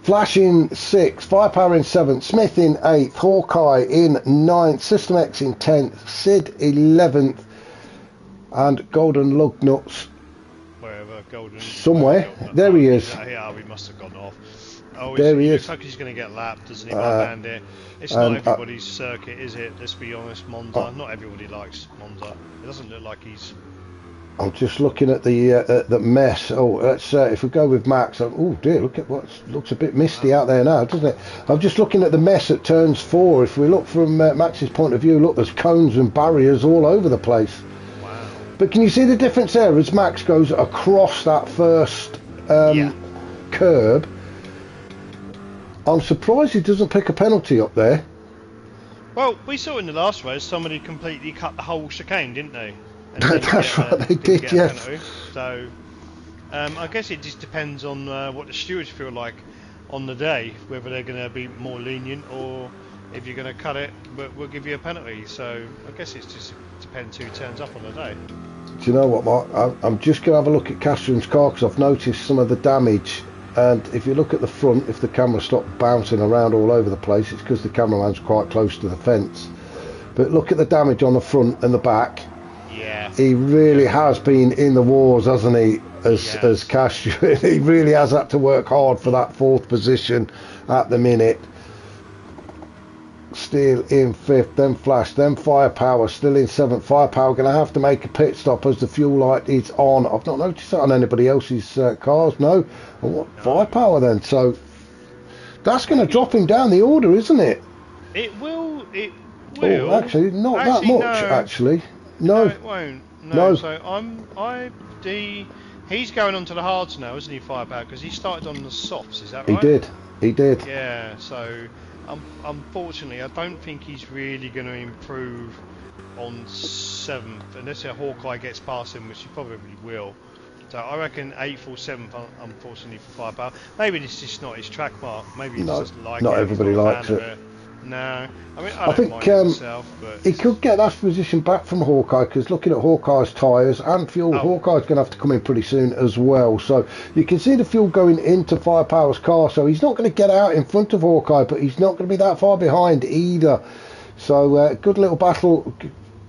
Flash in 6th, Firepower in 7th, Smith in 8th, Hawkeye in 9th, System X in 10th, Sid 11th, and Golden Lugnuts. Wherever, Golden. Somewhere. There he is. Yeah, we must have gone off. Oh, there he is. Looks like he's going to get lapped, doesn't he, by Bandit? It's not everybody's circuit, is it? Let's be honest, Monza. Not everybody likes Monza. It doesn't look like he's... I'm just looking at the mess. Oh, let's if we go with Max. Oh dear, look at looks a bit misty out there now, doesn't it? I'm just looking at the mess at turns 4. If we look from Max's point of view, look, there's cones and barriers all over the place. Wow. But can you see the difference there as Max goes across that first curb? I'm surprised he doesn't pick a penalty up there. Well, we saw in the last race somebody completely cut the whole chicane, didn't they? That's right, they did, yes. So, I guess it just depends on what the stewards feel like on the day, whether they're going to be more lenient or if you're going to cut it, but we'll give you a penalty. So I guess it just depends who turns up on the day. Do you know what, Mark? I'm just going to have a look at Catherine's car because I've noticed some of the damage. And if you look at the front, if the camera stopped bouncing around all over the place, it's because the cameraman's quite close to the fence. But look at the damage on the front and the back. Yeah. He really has been in the wars, hasn't he, as Castro? He really has had to work hard for that 4th position at the minute. Steele in 5th, then Flash, then Firepower, still in 7th. Firepower going to have to make a pit stop as the fuel light is on. I've not noticed that on anybody else's cars, no. What, Firepower then? So that's going to drop him down the order, isn't it? It will. Oh, actually, not that much. No. Actually, no, it won't. No. So he's going on to the hards now, isn't he, Firepower? Because he started on the softs. Is that right? He did. Yeah. So unfortunately, I don't think he's really going to improve on 7th unless a Hawkeye gets past him, which he probably will. So I reckon 8th or 7th, unfortunately, for Firepower. Maybe it's just not his track, Mark. Maybe he doesn't like it. Not everybody likes it. No, I mean I think myself, but he could get that position back from Hawkeye because looking at Hawkeye's tyres and fuel, Hawkeye's going to have to come in pretty soon as well. So you can see the fuel going into Firepower's car. So he's not going to get out in front of Hawkeye, but he's not going to be that far behind either. So good little battle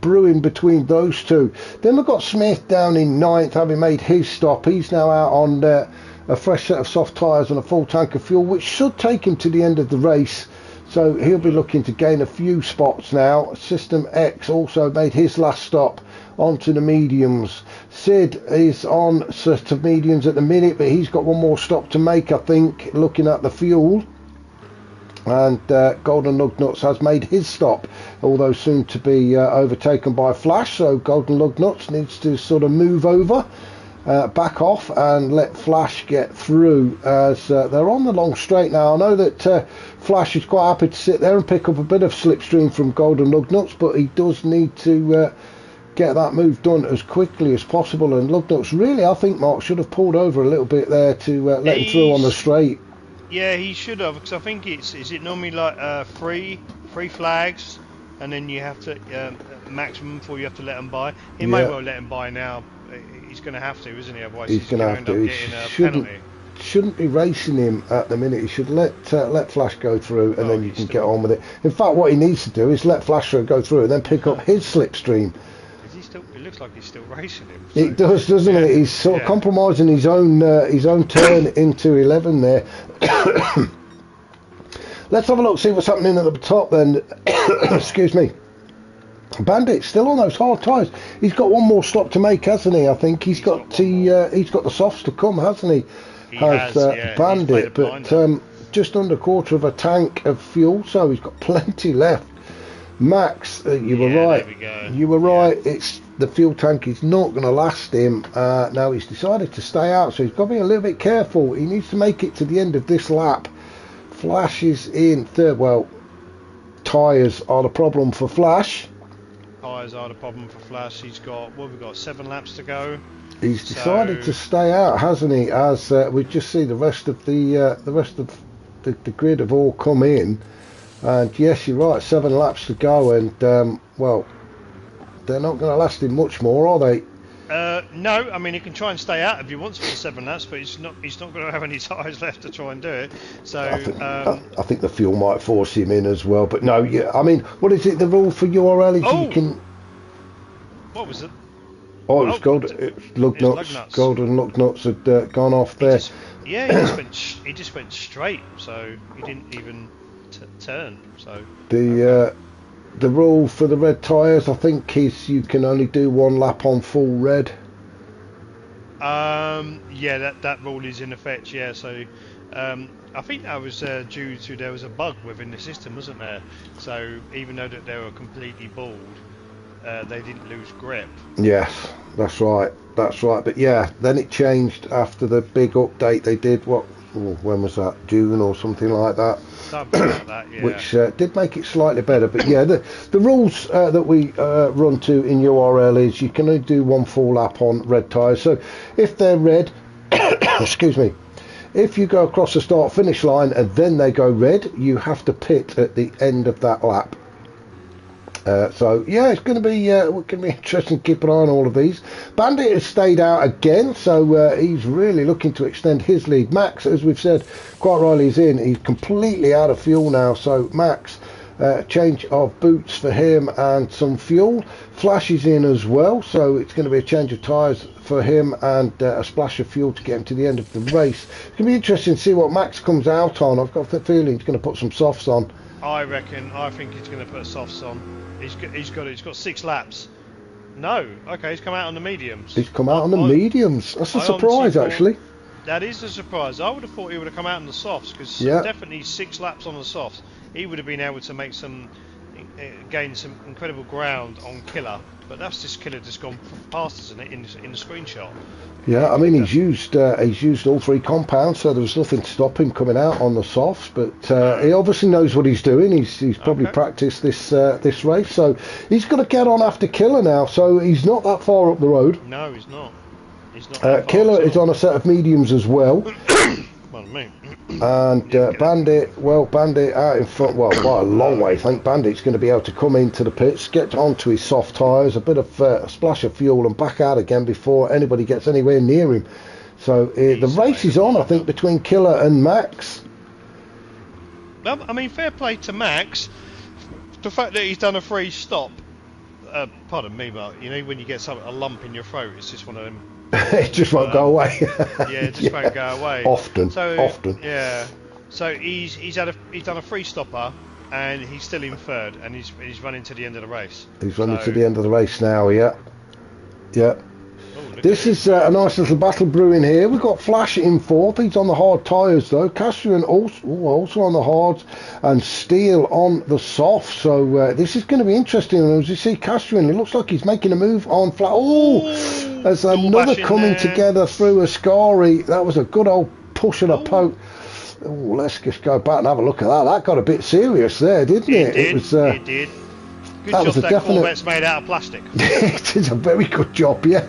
brewing between those two. Then we've got Smith down in 9th, having made his stop. He's now out on a fresh set of soft tyres and a full tank of fuel, which should take him to the end of the race. So he'll be looking to gain a few spots now. System X also made his last stop onto the mediums. Sid is on set of mediums at the minute, but he's got one more stop to make, I think, looking at the fuel. And Golden Lugnuts has made his stop, although soon to be overtaken by Flash. So Golden Lugnuts needs to sort of move over, back off and let Flash get through as they're on the long straight now. I know that Flash is quite happy to sit there and pick up a bit of slipstream from Golden Lugnuts, but he does need to get that move done as quickly as possible. And Lugnuts really, I think, Mark, should have pulled over a little bit there to let him through on the straight. Yeah, he should have, because I think is it normally like three flags, and then you have to maximum before you have to let them by. He may well let him by now. He's going to have to, isn't he? Otherwise he's going to end up getting a penalty. Shouldn't be racing him at the minute. He should let Flash go through, and then you can get on with it. In fact, what he needs to do is let Flash go through and then pick up his slipstream. It looks like he's still racing him. So. It does, doesn't it? He's sort of compromising his own turn into 11 there. Let's have a look, see what's happening at the top then. Excuse me. Bandit still on those hard tyres. He's got one more stop to make, hasn't he? I think he's got the softs to come, hasn't he? He has Bandit, but just under a quarter of a tank of fuel, so he's got plenty left. Max, you were right. There we go. You were right. It's the fuel tank is not going to last him. Now he's decided to stay out, so he's got to be a little bit careful. He needs to make it to the end of this lap. Flash is in third. Well, tyres are the problem for Flash. Tyres are the problem for Flash. He's got 7 laps to go. He's decided to stay out, hasn't he? As we just see the rest of the grid have all come in. And yes, you're right, 7 laps to go, and well, they're not going to last him much more, are they? No, I mean he can try and stay out if he wants for the 7 laps, but he's not going to have any tyres left to try and do it. So I think the fuel might force him in as well. But no, yeah, I mean, what is it? The rule for URL is you can. What was it? Oh, it was Lugnuts. Golden Lugnuts had gone off there. He just went straight, so he didn't even turn. So the rule for the red tyres, I think, is you can only do 1 lap on full red. That rule is in effect. Yeah, so I think that was due to there was a bug within the system, wasn't there? So even though that they were completely bald, they didn't lose grip. Yes, that's right. But yeah, then it changed after the big update they did. When was that? June or something like that. Something like that, yeah. Which did make it slightly better. But yeah, the rules that we run to in URL is you can only do 1 full lap on red tyres. So if they're red, excuse me, if you go across the start finish line and then they go red, you have to pit at the end of that lap. So yeah, it's going to be interesting to keep an eye on all of these. Bandit has stayed out again, so he's really looking to extend his lead. Max, as we've said, quite rightly, is in. He's completely out of fuel now, so Max, change of boots for him and some fuel. Flash is in as well, so it's going to be a change of tyres for him and a splash of fuel to get him to the end of the race. It's going to be interesting to see what Max comes out on. I've got the feeling he's going to put some softs on. I think he's going to put softs on. He's got 6 laps. No, okay, he's come out on the mediums. He's come out on the mediums. That's a surprise, actually. That is a surprise. I would have thought he would have come out on the softs, because definitely 6 laps on the softs. He would have been able to make gain some incredible ground on Killer, but that's just Killer just gone past us in the screenshot. Yeah, I mean he's used all 3 compounds, so there was nothing to stop him coming out on the softs. But he obviously knows what he's doing. He's probably practiced this race, so he's got to get on after Killer now. So he's not that far up the road. No, he's not. He's not. Killer is on a set of mediums as well. Pardon me. And Bandit out in front, well, by a long way. I think Bandit's going to be able to come into the pits, get onto his soft tyres, a bit of a splash of fuel and back out again before anybody gets anywhere near him. So the race is on, I think, between Killer and Max. Well, I mean, fair play to Max. The fact that he's done a free stop, pardon me, but you know when you get a lump in your throat, it's just one of them. It just won't go away. It just won't go away. Often. Yeah. So he's done a free stopper, and he's still in third, and he's running to the end of the race. He's running to the end of the race now. Yeah. This is a nice little battle brewing here. We've got Flash in fourth. He's on the hard tyres though. Castrian also on the hards, and Steele on the soft. So this is going to be interesting. And as you see, Castrian, it looks like he's making a move on Flash. There's another coming together through Ascari. That was a good old push and a poke. Let's just go back and have a look at that. That got a bit serious there, didn't it? It did. Good job that Corvette's made out of plastic. It is a very good job, yeah.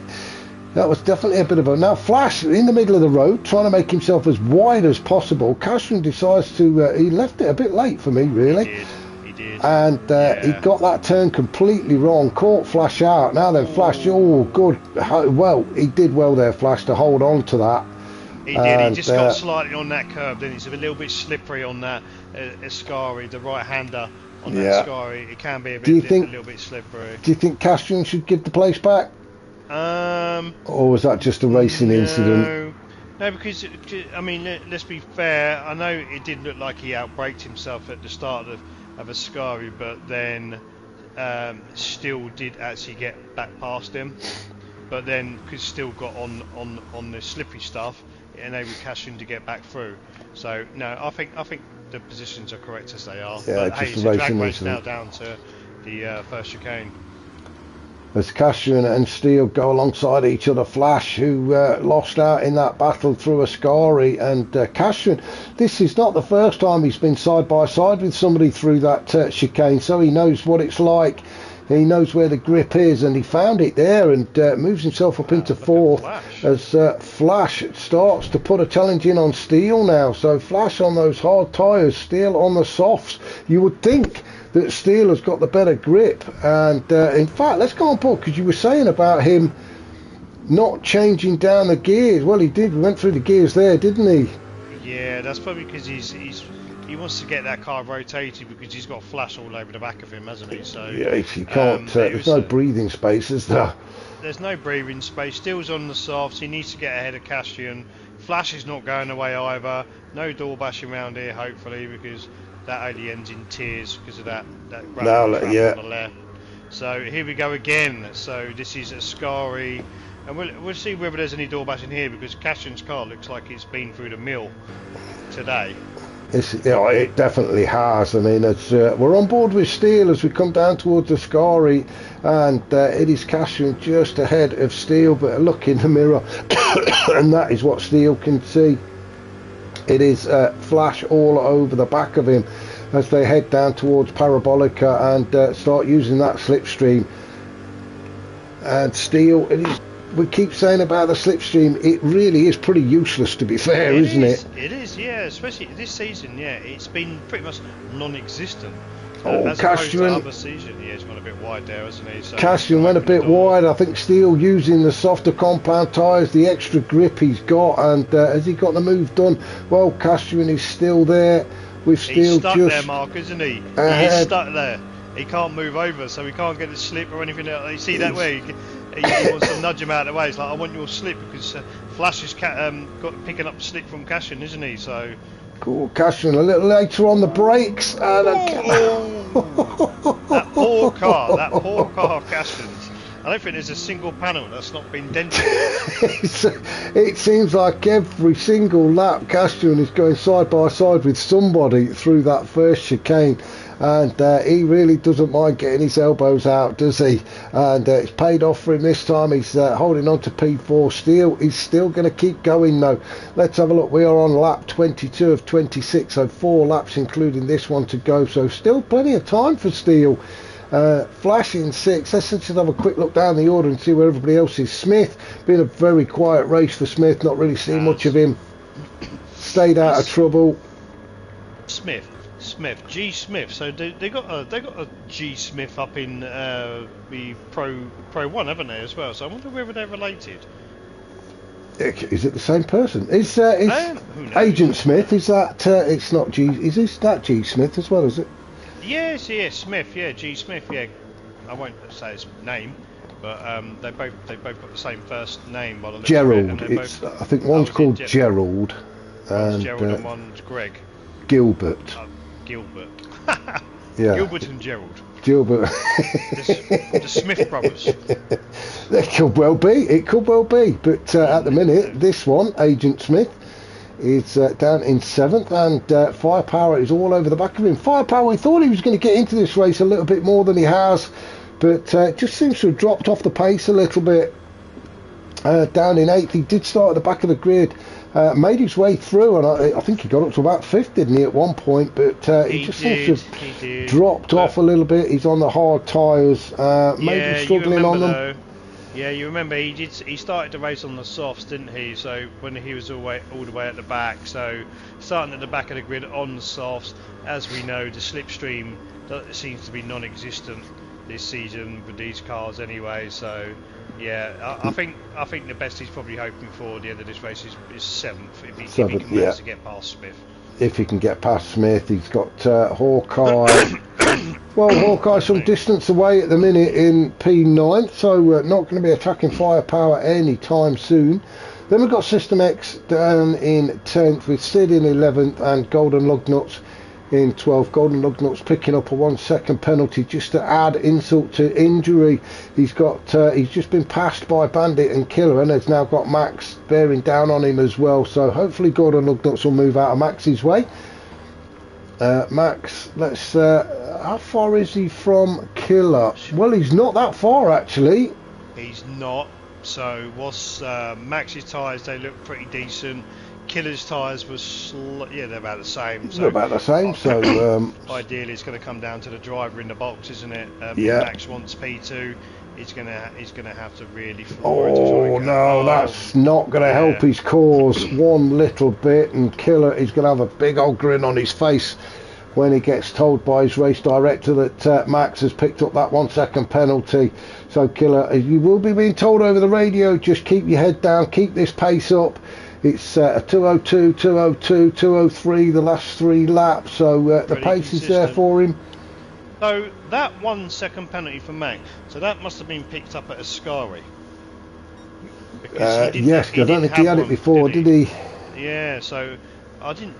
That was definitely a bit of a... Now, Flash, in the middle of the road, trying to make himself as wide as possible. Castrian decides to... he left it a bit late for me, really. He did. And he got that turn completely wrong. Caught Flash out. Now then, Flash... Oh, good. Well, he did well there, Flash, to hold on to that. He did. He just got slightly on that curve. Then he's a little bit slippery on that Ascari, the right-hander on that Ascari. It can be a little bit slippery. Do you think Castrian should give the place back? Or was that just a racing incident? No, because I mean, let's be fair. I know it did look like he outbraked himself at the start of Ascari, but then Steele did actually get back past him. But then, because Steele got on the slippery stuff, it enabled Castrian to get back through. So no, I think the positions are correct as they are. Yeah, but, just it's a a racing drag race incident. now down to the first chicane. As Castrian and Steele go alongside each other, Flash, who lost out in that battle through Ascari, and Castrian, this is not the first time he's been side by side with somebody through that chicane, so he knows what it's like. He knows where the grip is, and he found it there and moves himself up into fourth as Flash starts to put a challenge in on Steele now. So Flash on those hard tyres, Steele on the softs. You would think that Steele has got the better grip, and in fact, let's go on board, because you were saying about him not changing down the gears. Well, he did. We went through the gears there, didn't he? Yeah, that's probably because he wants to get that car rotated, because he's got Flash all over the back of him, hasn't he? So yeah, he can't. There's no breathing space, is there? There's no breathing space. Steele's on the softs. He needs to get ahead of Castrian. Flash is not going away either. No door bashing around here, hopefully, because that only ends in tears because of that on the left. So here we go again. So this is Ascari, and we'll see whether there's any door bashing here, because Castrian's car looks like it's been through the mill today. It definitely has. I mean, we're on board with Steele as we come down towards Ascari, and it is Castrian just ahead of Steele, but a look in the mirror and that is what Steele can see. It is Flash all over the back of him as they head down towards Parabolica and start using that slipstream. And Steele, we keep saying about the slipstream, it really is pretty useless, to be fair, isn't it? It is, yeah. Especially this season, yeah. It's been pretty much non-existent. As opposed to other season, yeah, he's gone a bit wide there, hasn't he? So Cassian went a bit wide. I think Steele using the softer compound tyres, the extra grip he's got, and has he got the move done? Well, Cassian is still there. With Steele he's stuck there, Mark, isn't he? He's stuck there. He can't move over, so he can't get a slip or anything else. You see that way? He wants to nudge him out of the way. It's like, I want your slip, because Flash is picking up the slip from Cassian, isn't he? So. Cool, Cassian a little later on the brakes, and that poor car, Cassian's. I don't think there's a single panel that's not been dented. It seems like every single lap Cassian is going side by side with somebody through that first chicane, and he really doesn't mind getting his elbows out, does he? And it's paid off for him this time. He's holding on to P4. Steele is still going to keep going though. Let's have a look. We are on lap 22 of 26, so 4 laps including this one to go, so still plenty of time for Steele. Flash in 6. Let's just have a quick look down the order and see where everybody else is. Smith, been a very quiet race for Smith, not really seen much of him. Stayed out of trouble. Smith, G Smith. So they got a G Smith up in the Pro 1, haven't they, as well? So I wonder whether they're related. Is it the same person? Is Agent Smith? Is that? It's not G. Is that G Smith as well? Is it? Yes, Smith, yeah, G Smith, yeah. I won't say his name, but they both got the same first name by the looks of it, Gerald. I think one's called Gerald. One's Gerald and one's Greg. Gilbert. Gilbert. Yeah. Gilbert and Gerald. Gilbert. the Smith brothers. It could well be. It could well be. But at the minute, this one, Agent Smith, is down in 7th, and Firepower is all over the back of him. Firepower, we thought he was going to get into this race a little bit more than he has, but just seems to have dropped off the pace a little bit. Down in 8th, he did start at the back of the grid, made his way through, and I think he got up to about 5th, didn't he, at one point, but he just seems to have dropped off a little bit. He's on the hard tyres, maybe struggling on them. Though, yeah, you remember he started the race on the softs, didn't he? So when he was all the way at the back, so starting at the back of the grid on the softs, as we know, the slipstream seems to be non-existent this season with these cars anyway. So yeah, I think the best he's probably hoping for at the end of this race is 7th if he can manage to get past Smith. If he can get past Smith, he's got Hawkeye. Well, Hawkeye some distance away at the minute in P9, so not going to be attacking Firepower anytime soon. Then we've got System X down in 10th with Sid in 11th and Golden Lugnuts in 12th. Golden Lugnuts picking up a 1 second penalty just to add insult to injury. He's just been passed by Bandit and Killer, and has now got Max bearing down on him as well, so hopefully Golden Lugnuts will move out of Max's way. Max, how far is he from Killer? Well, he's not that far actually. He's not. So what's Max's tyres, they look pretty decent. Killer's tyres was they're about the same. So they're about the same. So ideally, it's going to come down to the driver in the box, isn't it? Yeah. Max wants P2. He's going to have to really. That's not going to help his cause one little bit. And Killer is going to have a big old grin on his face when he gets told by his race director that Max has picked up that 1 second penalty. So Killer, you will be being told over the radio, just keep your head down, keep this pace up. It's a 202, 202, 203 the last 3 laps, so the pace is there for him. So that 1 second penalty for Max, so that must have been picked up at Ascari. Yes, I don't think he had it before, did he? Yeah, so I didn't.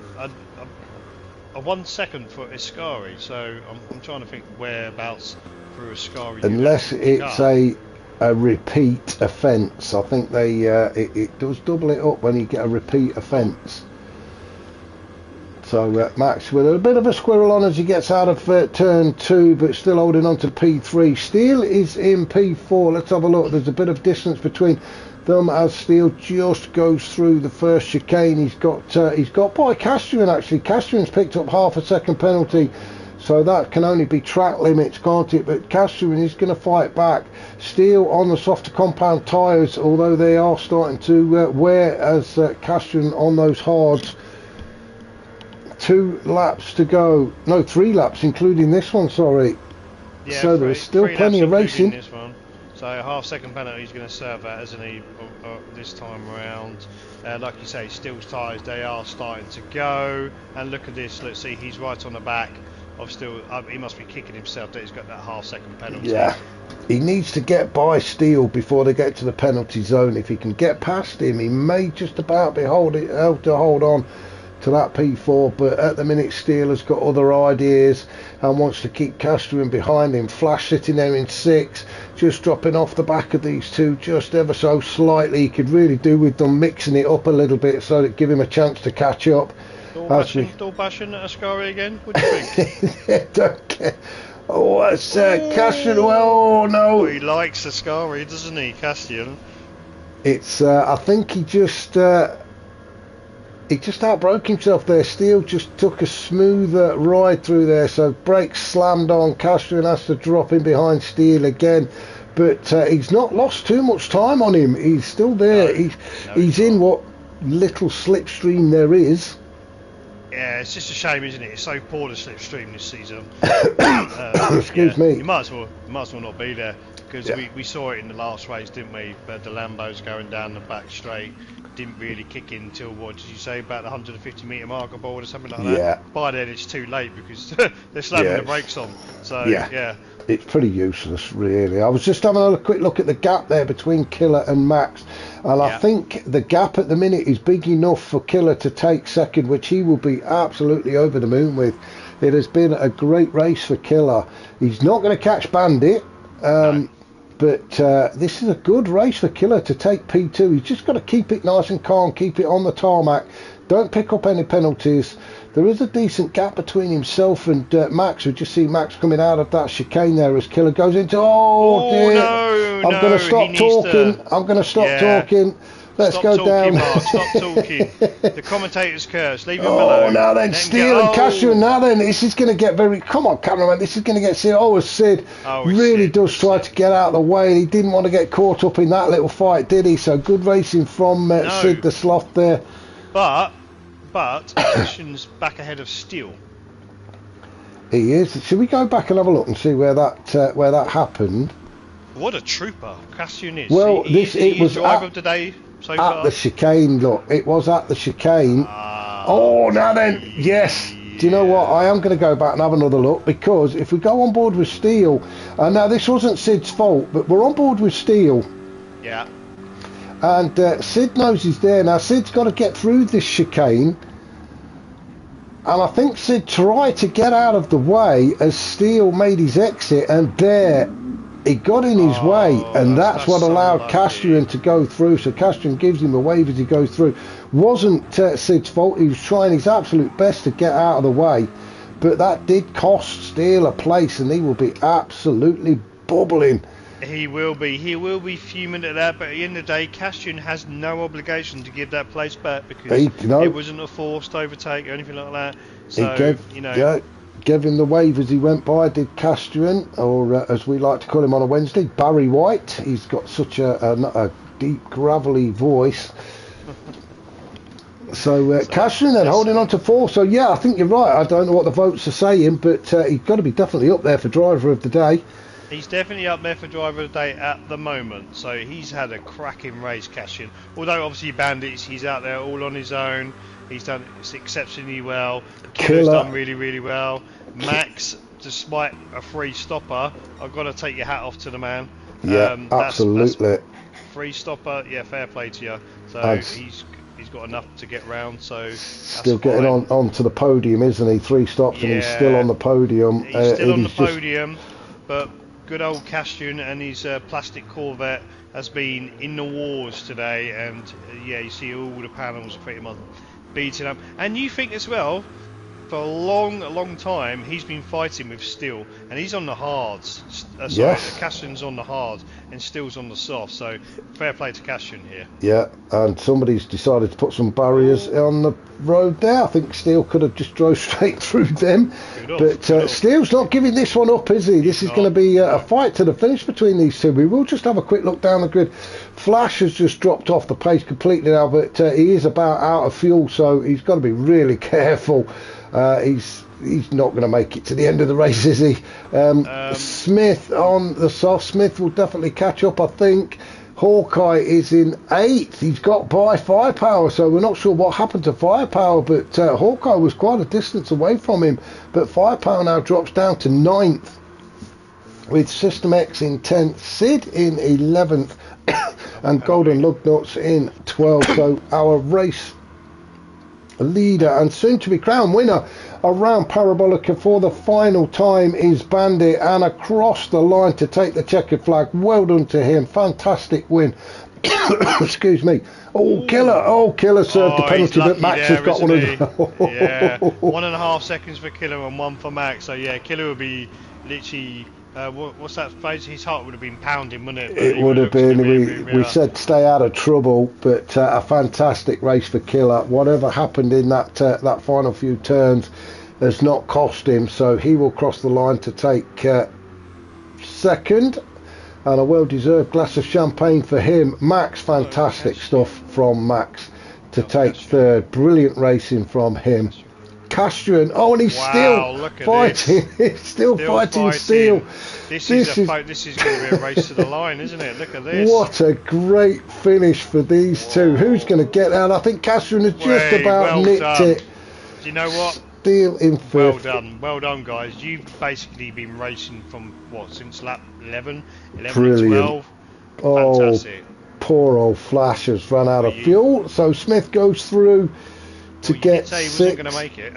A 1 second for Ascari, so I'm trying to think whereabouts through Ascari. Unless it's a repeat offence. I think they it does double it up when you get a repeat offence. So Max with a bit of a squirrel on as he gets out of turn 2, but still holding on to P3. Steele is in P4. Let's have a look. There's a bit of distance between them as Steele just goes through the first chicane. He's got by Castrian actually. Castrian's picked up half a second penalty. So that can only be track limits, can't it? But Castrian is going to fight back. Steele on the softer compound tyres, although they are starting to wear as Castrian on those hards. 2 laps to go. No, 3 laps, including this one, sorry. Yeah, so there's still plenty of racing. This one. So half-second penalty he's going to serve that, isn't he, this time around. Like you say, Steele's tyres, they are starting to go. And look at this, let's see, he's right on the back of Steele. He must be kicking himself that he's got that half-second penalty. Yeah, he needs to get by Steele before they get to the penalty zone. If he can get past him, he may just about be able to hold on to that P4, but at the minute Steele has got other ideas and wants to keep Castrian behind him. Flash sitting there in 6, just dropping off the back of these two just ever so slightly. He could really do with them mixing it up a little bit so that give him a chance to catch up. Still bashing at Ascari again? What do you think? Don't care. Oh, it's Castrian. Well, no. He likes Ascari, doesn't he, Castrian? It's I think he just outbroke himself there. Steele just took a smoother ride through there, so brakes slammed on. Castrian has to drop in behind Steele again, but he's not lost too much time on him. He's still there. He's in what little slipstream there is. Yeah, it's just a shame, isn't it? It's so poor the slipstream this season. Excuse me. You might as well not be there, because we saw it in the last race, didn't we? But the Lambos going down the back straight didn't really kick in until, what did you say, about the 150 metre marker board or something like that? Yeah. By then it's too late because they're slamming the brakes on. So yeah. It's pretty useless, really. I was just having a quick look at the gap there between Killer and Max, and I think the gap at the minute is big enough for Killer to take second, which he will be absolutely over the moon with. It has been a great race for Killer. He's not going to catch Bandit, but this is a good race for Killer to take P2. He's just got to keep it nice and calm, keep it on the tarmac, don't pick up any penalties. There is a decent gap between himself and Max. We just see Max coming out of that chicane there as Killer goes into... Oh, dear. I'm going to stop talking. I'm going to stop talking. Let's go down. Mark, stop talking. The commentator's curse. Leave him alone. Oh, now then, Steele and Castrian. Now then, this is going to get very... Come on, cameraman. This is going to get... Sid really does try to get out of the way. He didn't want to get caught up in that little fight, did he? So good racing from Sid the Sloth there. But Castrian's back ahead of Steele. He is. Should we go back and have a look and see where that happened? What a trooper Castrian is. Well, it was driver of the day so far. At the chicane. Look, it was at the chicane. Now then, yes. Do you know what? I am going to go back and have another look, because if we go on board with Steele, now this wasn't Sid's fault, but we're on board with Steele. Yeah. And Sid knows he's there. Now Sid's got to get through this chicane, and I think Sid tried to get out of the way as Steele made his exit, and there he got in his way, and that's what allowed Castrian to go through. So Castrian gives him a wave as he goes through. Wasn't Sid's fault. He was trying his absolute best to get out of the way, but that did cost Steele a place, and he will be absolutely bubbling. He will be fuming at that, but at the end of the day, Castrian has no obligation to give that place back, because it wasn't a forced overtake or anything like that. So, gave him the wave as he went by, did Castrian, or as we like to call him on a Wednesday, Barry White. He's got such a deep, gravelly voice. So Castrian then holding on to 4. So yeah, I think you're right. I don't know what the votes are saying, but he's got to be definitely up there for driver of the day. He's definitely up there for driver of the day at the moment. So he's had a cracking race, Castrian. Although obviously Bandits, he's out there all on his own. He's done exceptionally well. Killer's done really, really well. Max, despite a free stopper, I've got to take your hat off to the man. Yeah, absolutely. That's free stopper, yeah, fair play to you. So he's got enough to get round. So still getting onto the podium, isn't he? 3 stops and he's still on the podium. He's still on the podium, but good old Castrian and his plastic Corvette has been in the wars today, and you see all the panels pretty much beating up. And you think as well, for a long time, he's been fighting with Steele, and he's on the hards. Yes. Cassian's on the hard, and Steele's on the soft. So fair play to Cassian here. Yeah, and somebody's decided to put some barriers on the road there. I think Steele could have just drove straight through them. But Steele's not giving this one up, is he? This is going to be a fight to the finish between these two. We will just have a quick look down the grid. Flash has just dropped off the pace completely now, but he is about out of fuel, so he's got to be really careful. He's not going to make it to the end of the race, is he? Smith on the soft. Smith will definitely catch up, I think. Hawkeye is in 8th. He's got by Firepower, so we're not sure what happened to Firepower, but Hawkeye was quite a distance away from him. But Firepower now drops down to 9th, with System X in 10th, Sid in 11th, and Golden Lugnuts in 12th. So our race leader and soon to be crowned winner around Parabolica for the final time is Bandit, and across the line to take the checkered flag. Well done to him. Fantastic win. Excuse me. Killer served the penalty, but Max has got one as well. Yeah, 1.5 seconds for Killer and 1 for Max. So yeah, Killer would be literally what's that phrase? His heart would have been pounding, wouldn't it? It would have been. We said stay out of trouble, but a fantastic race for Killer. Whatever happened in that final few turns has not cost him, so he will cross the line to take second, and a well-deserved glass of champagne for him. Max, fantastic stuff from Max to take third. Brilliant racing from him. Castrian, and he's still fighting. He's still fighting Steele. This is going to be a race to the line, isn't it? Look at this. What a great finish for these two. Who's going to get out? I think Castrian has just about nicked it. Do you know what? Steele in 5th. Well done, guys. You've basically been racing from since lap 11 Brilliant. 12. Fantastic. Poor old Flash has run out of fuel, so Smith goes through to get 6th. He wasn't going to make it.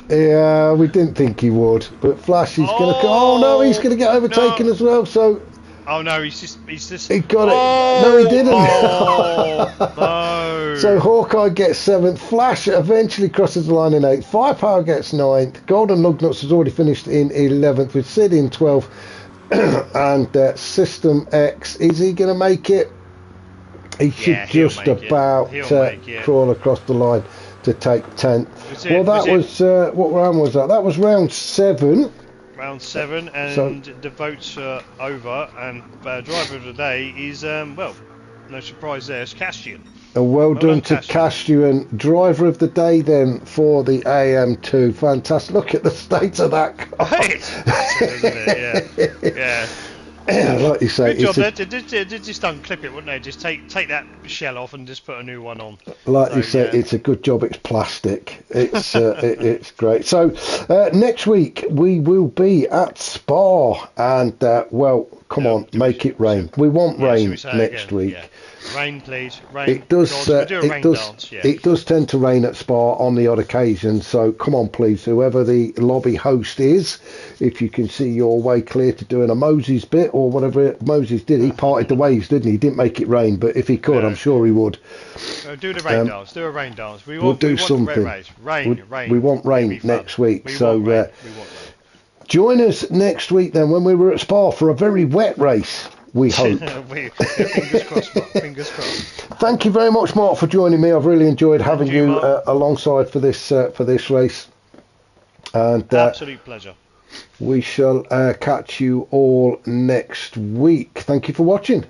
Yeah, we didn't think he would, but Flash is going to. Oh no, he's going to get overtaken as well. So. Oh no, he's just. He got it. No, he didn't. No. So Hawkeye gets 7th. Flash eventually crosses the line in 8th. Firepower gets 9th. Golden Lugnuts has already finished in 11th, with Sid in 12th. And System X, is he going to make it? He should just about crawl across the line to take 10th. What round was that? That was round 7. Round 7, and the votes are over, and driver of the day is, no surprise there, it's Castian. Well done to Castian. Driver of the day then for the AM2. Fantastic. Look at the state of that car. Isn't it? Yeah. Like you say, good job there. Just unclip it, wouldn't they? Just take that shell off and just put a new one on. Like you say, it's a good job it's plastic. It's it's great. So next week we will be at Spa, and come on, make it rain. We want rain next week. Yeah. Rain, please. Rain. It does. It does tend to rain at Spa on the odd occasion. So come on, please, whoever the lobby host is, if you can see your way clear to doing a Moses bit or whatever Moses did, he parted the waves, didn't he? He didn't make it rain, but if he could, I'm sure he would. Do the rain dance. Do a rain dance. We'll do something. Rain. We want rain next week. So join us next week then when we were at Spa for a very wet race. We hope. Fingers crossed, Mark. Fingers crossed. Thank you very much, Mark, for joining me. I've really enjoyed having you alongside for this race. And absolute pleasure. We shall catch you all next week. Thank you for watching.